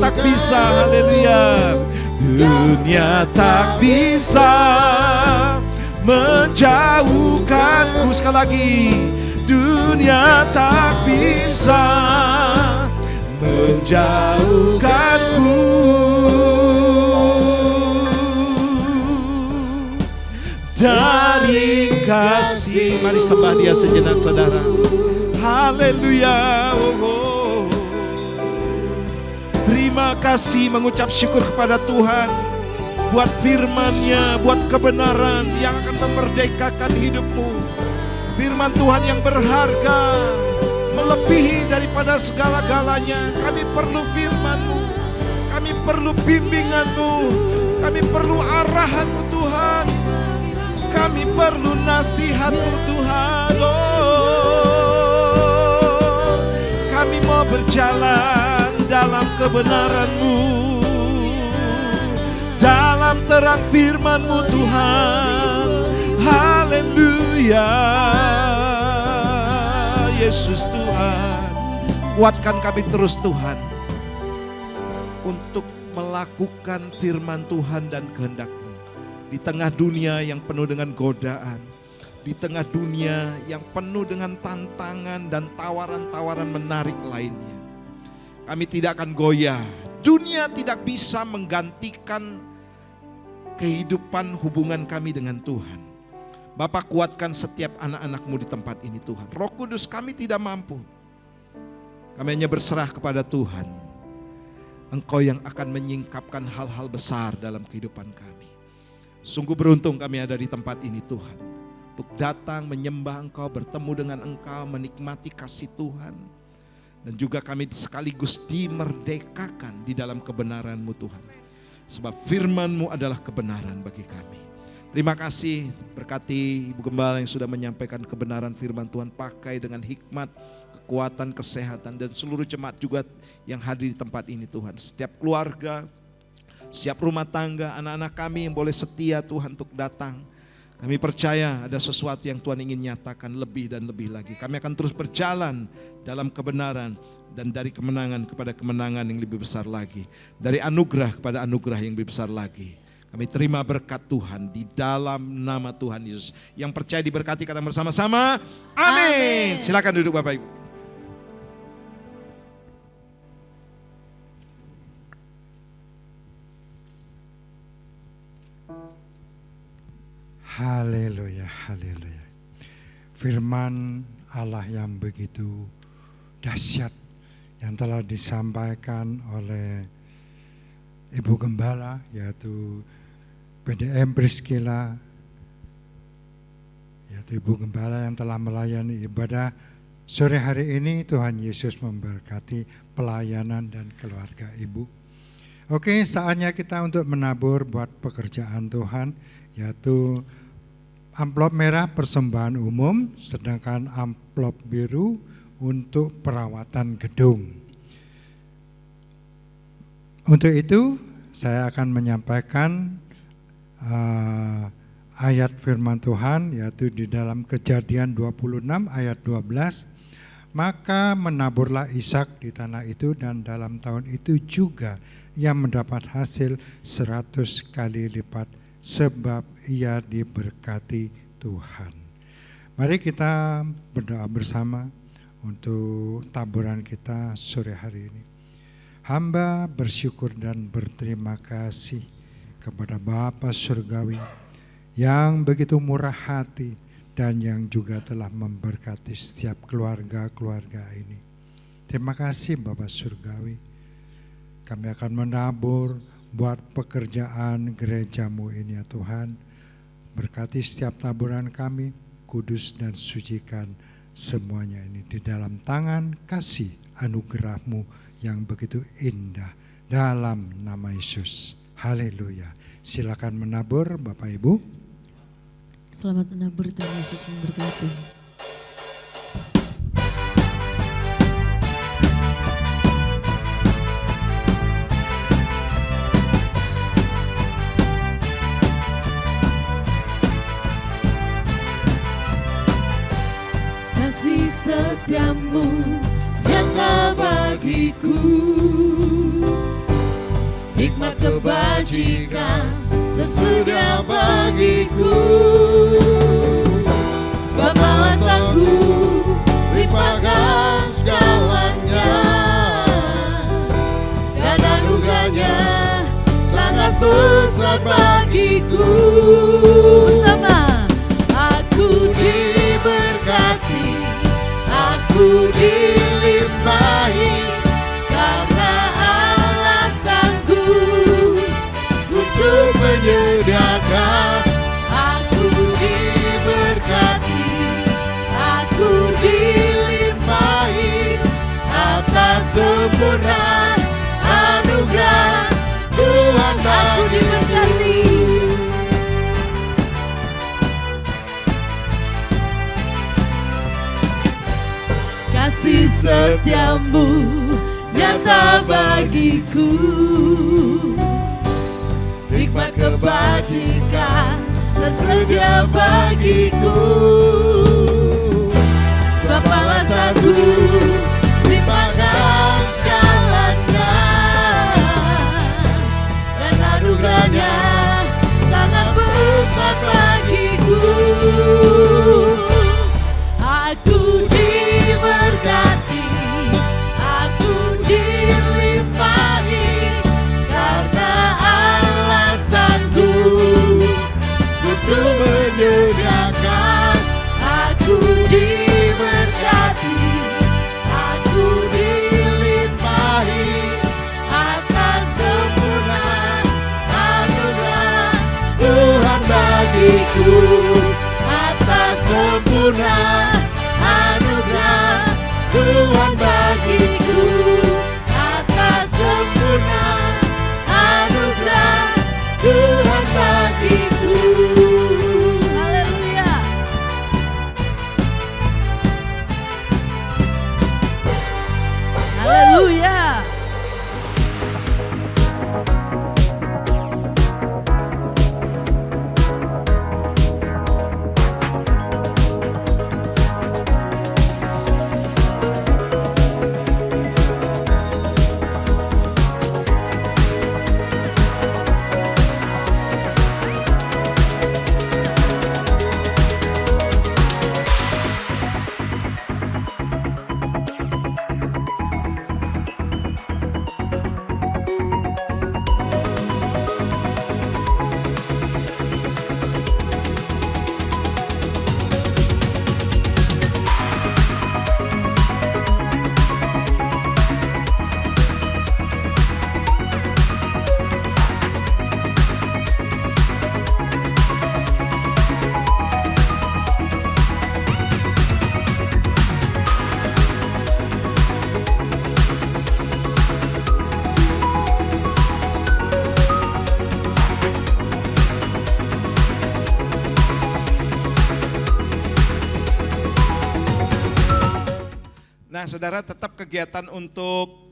tak bisa, haleluya. Dunia tak bisa menjauhkanku. Sekali lagi, dunia tak bisa menjauhkanku dari kasih. Mari sembah Dia sejenak, saudara. Haleluya. Terima kasih, mengucap syukur kepada Tuhan buat firman-Nya, buat kebenaran yang akan memerdekakan hidupmu. Firman Tuhan yang berharga, melebihi daripada segala-galanya. Kami perlu firman-Mu, kami perlu bimbingan-Mu, kami perlu arahan-Mu Tuhan, kami perlu nasihat-Mu Tuhan. Oh, kami mau berjalan dalam kebenaran-Mu, dalam terang firman-Mu Tuhan. Haleluya. Yesus Tuhan, kuatkan kami terus Tuhan untuk melakukan firman Tuhan dan kehendak-Mu di tengah dunia yang penuh dengan godaan, di tengah dunia yang penuh dengan tantangan dan tawaran-tawaran menarik lainnya. Kami tidak akan goyah. Dunia tidak bisa menggantikan kehidupan hubungan kami dengan Tuhan. Bapa, kuatkan setiap anak-anak-Mu di tempat ini Tuhan. Roh Kudus, kami tidak mampu. Kami hanya berserah kepada Tuhan. Engkau yang akan menyingkapkan hal-hal besar dalam kehidupan kami. Sungguh beruntung kami ada di tempat ini Tuhan. Untuk datang menyembah Engkau, bertemu dengan Engkau, menikmati kasih Tuhan. Dan juga kami sekaligus dimerdekakan di dalam kebenaran-Mu Tuhan. Sebab firman-Mu adalah kebenaran bagi kami. Terima kasih, berkati Ibu Gembala yang sudah menyampaikan kebenaran firman Tuhan. Pakai dengan hikmat, kekuatan, kesehatan, dan seluruh jemaat juga yang hadir di tempat ini Tuhan. Setiap keluarga, setiap rumah tangga, anak-anak kami yang boleh setia Tuhan untuk datang. Kami percaya ada sesuatu yang Tuhan ingin nyatakan lebih dan lebih lagi. Kami akan terus berjalan dalam kebenaran dan dari kemenangan kepada kemenangan yang lebih besar lagi. Dari anugerah kepada anugerah yang lebih besar lagi. Kami terima berkat Tuhan di dalam nama Tuhan Yesus. Yang percaya diberkati kata bersama-sama, amin. Silakan duduk Bapak Ibu. Haleluya, haleluya. Firman Allah yang begitu dahsyat yang telah disampaikan oleh Ibu Gembala, yaitu PDM Priscilla, yaitu Ibu Gembala yang telah melayani ibadah sore hari ini. Tuhan Yesus memberkati pelayanan dan keluarga Ibu. Oke, saatnya kita untuk menabur buat pekerjaan Tuhan, yaitu amplop merah persembahan umum, sedangkan amplop biru untuk perawatan gedung. Untuk itu saya akan menyampaikan ayat firman Tuhan, yaitu di dalam Kejadian 26 ayat 12. Maka menaburlah Ishak di tanah itu, dan dalam tahun itu juga ia mendapat hasil 100 kali lipat, sebab ia diberkati Tuhan. Mari kita berdoa bersama untuk taburan kita sore hari ini. Hamba bersyukur dan berterima kasih kepada Bapa Surgawi yang begitu murah hati dan yang juga telah memberkati setiap keluarga-keluarga ini. Terima kasih Bapa Surgawi. Kami akan menabur buat pekerjaan gereja-Mu ini ya Tuhan. Berkati setiap taburan kami, kudus dan sucikan semuanya ini di dalam tangan kasih anugerah-Mu yang begitu indah. Dalam nama Yesus. Haleluya. Silakan menabur Bapak Ibu. Selamat menabur, Tuhan Yesus memberkati. Kasih setiamu yang bagiku kebajikan tersedia bagiku. Sebab alasanku limpahkan segalanya, dan anugerahnya sangat besar bagiku. Bersama Aku diberkati, aku dilimpahi, karena alasanku untuk menyediakan. Aku diberkati, aku dilimpahi, atas sempurna anugerah Tuhan aku diberkati. Kasih setiamu nyata bagiku, Hikmat kebajikan tersedia bagiku. Sebab alasanku limpahkan segalanya, dan anugerahnya sangat besar bagiku. Aku diberkati, aku dilimpahi, karena alasanku untuk menyediakan. Aku diberkati, aku dilimpahi, atas sempurna anugerah Tuhan bagiku. Atas sempurna anugerah Tuhan bagiku. Atas sempurna anugerah Tuhan bagiku. haleluya. Haleluya. Nah, saudara, tetap kegiatan untuk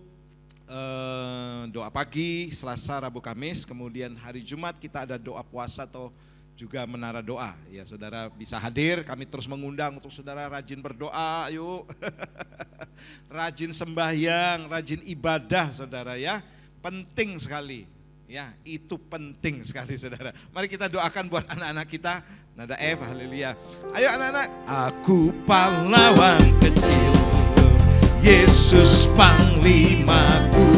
doa pagi, Selasa, Rabu, Kamis, kemudian hari Jumat kita ada doa puasa atau juga menara doa. Ya, saudara bisa hadir, kami terus mengundang untuk saudara rajin berdoa, yuk. Rajin sembahyang, rajin ibadah, saudara ya. Penting sekali. Ya, itu penting sekali, saudara. Mari kita doakan buat anak-anak kita. Nada F, haleluya. Ayo anak-anak. Aku pahlawan kecil, Yesus panglimaku,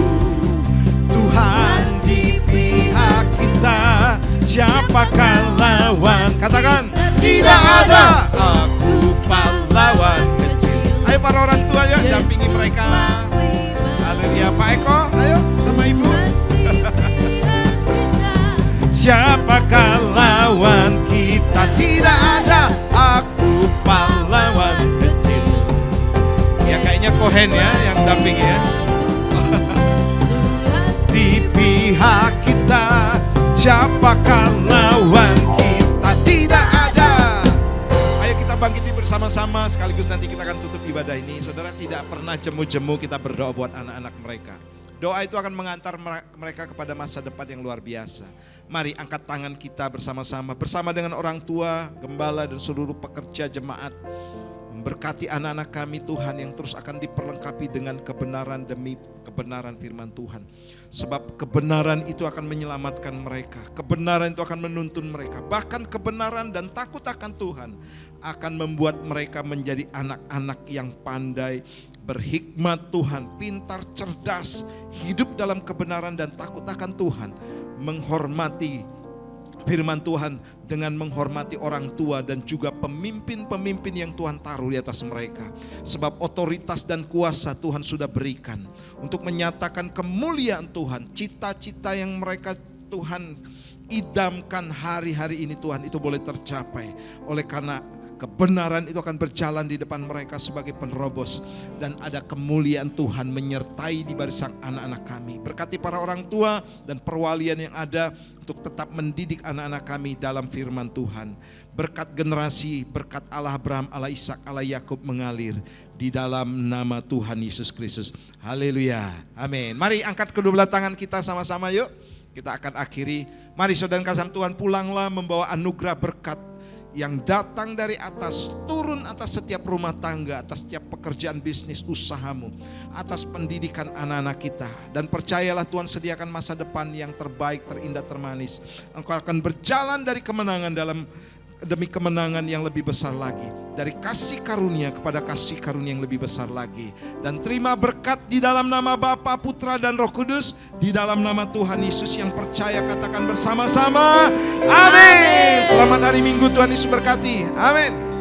Tuhan di pihak kita, siapakah lawan? Katakan, tidak ada. Aku pahlawan kecil. Ayo para orang tua, yuk dampingi mereka. Haleluya. Pak Eko, ayo sama ibu. Siapakah lawan kita? Tidak ada. Aku pahlawan kecil. Ya kayaknya Kohen ya yang dampingi ya. Di pihak kita, siapakah lawan kita? Tidak ada. Ayo kita bangkit bersama-sama, sekaligus nanti kita akan tutup ibadah ini. Saudara, tidak pernah jemu-jemu kita berdoa buat anak-anak mereka. Doa itu akan mengantar mereka kepada masa depan yang luar biasa. Mari angkat tangan kita bersama-sama, bersama dengan orang tua, gembala dan seluruh pekerja jemaat. Memberkati anak-anak kami Tuhan yang terus akan diperlengkapi dengan kebenaran demi kebenaran. kebenaran firman Tuhan. Sebab kebenaran itu akan menyelamatkan mereka, kebenaran itu akan menuntun mereka. Bahkan kebenaran dan takut akan Tuhan akan membuat mereka menjadi anak-anak yang pandai, berhikmat Tuhan, pintar, cerdas, hidup dalam kebenaran dan takut akan Tuhan, menghormati firman Tuhan dengan menghormati orang tua dan juga pemimpin-pemimpin yang Tuhan taruh di atas mereka. Sebab otoritas dan kuasa Tuhan sudah berikan untuk menyatakan kemuliaan Tuhan. Cita-cita yang mereka Tuhan idamkan hari-hari ini Tuhan itu boleh tercapai. Oleh karena kebenaran itu akan berjalan di depan mereka sebagai penerobos. Dan ada kemuliaan Tuhan menyertai di barisan anak-anak kami. Berkati para orang tua dan perwalian yang ada untuk tetap mendidik anak-anak kami dalam firman Tuhan. Berkat generasi, berkat Allah Abraham, Allah Ishak, Allah Yakub mengalir di dalam nama Tuhan Yesus Kristus. Haleluya. Amin. Mari angkat kedua belah tangan kita sama-sama yuk. Kita akan akhiri. Mari saudara kasih Tuhan, pulanglah membawa anugerah berkat yang datang dari atas, turun atas setiap rumah tangga, atas setiap pekerjaan bisnis usahamu, atas pendidikan anak-anak kita. Dan percayalah Tuhan sediakan masa depan yang terbaik, terindah, termanis. Engkau akan berjalan dari kemenangan demi kemenangan yang lebih besar lagi. Dari kasih karunia kepada kasih karunia yang lebih besar lagi. Dan terima berkat di dalam nama Bapa, Putra dan Roh Kudus. Di dalam nama Tuhan Yesus yang percaya katakan bersama-sama. Amin. Selamat hari Minggu, Tuhan Yesus berkati. Amin.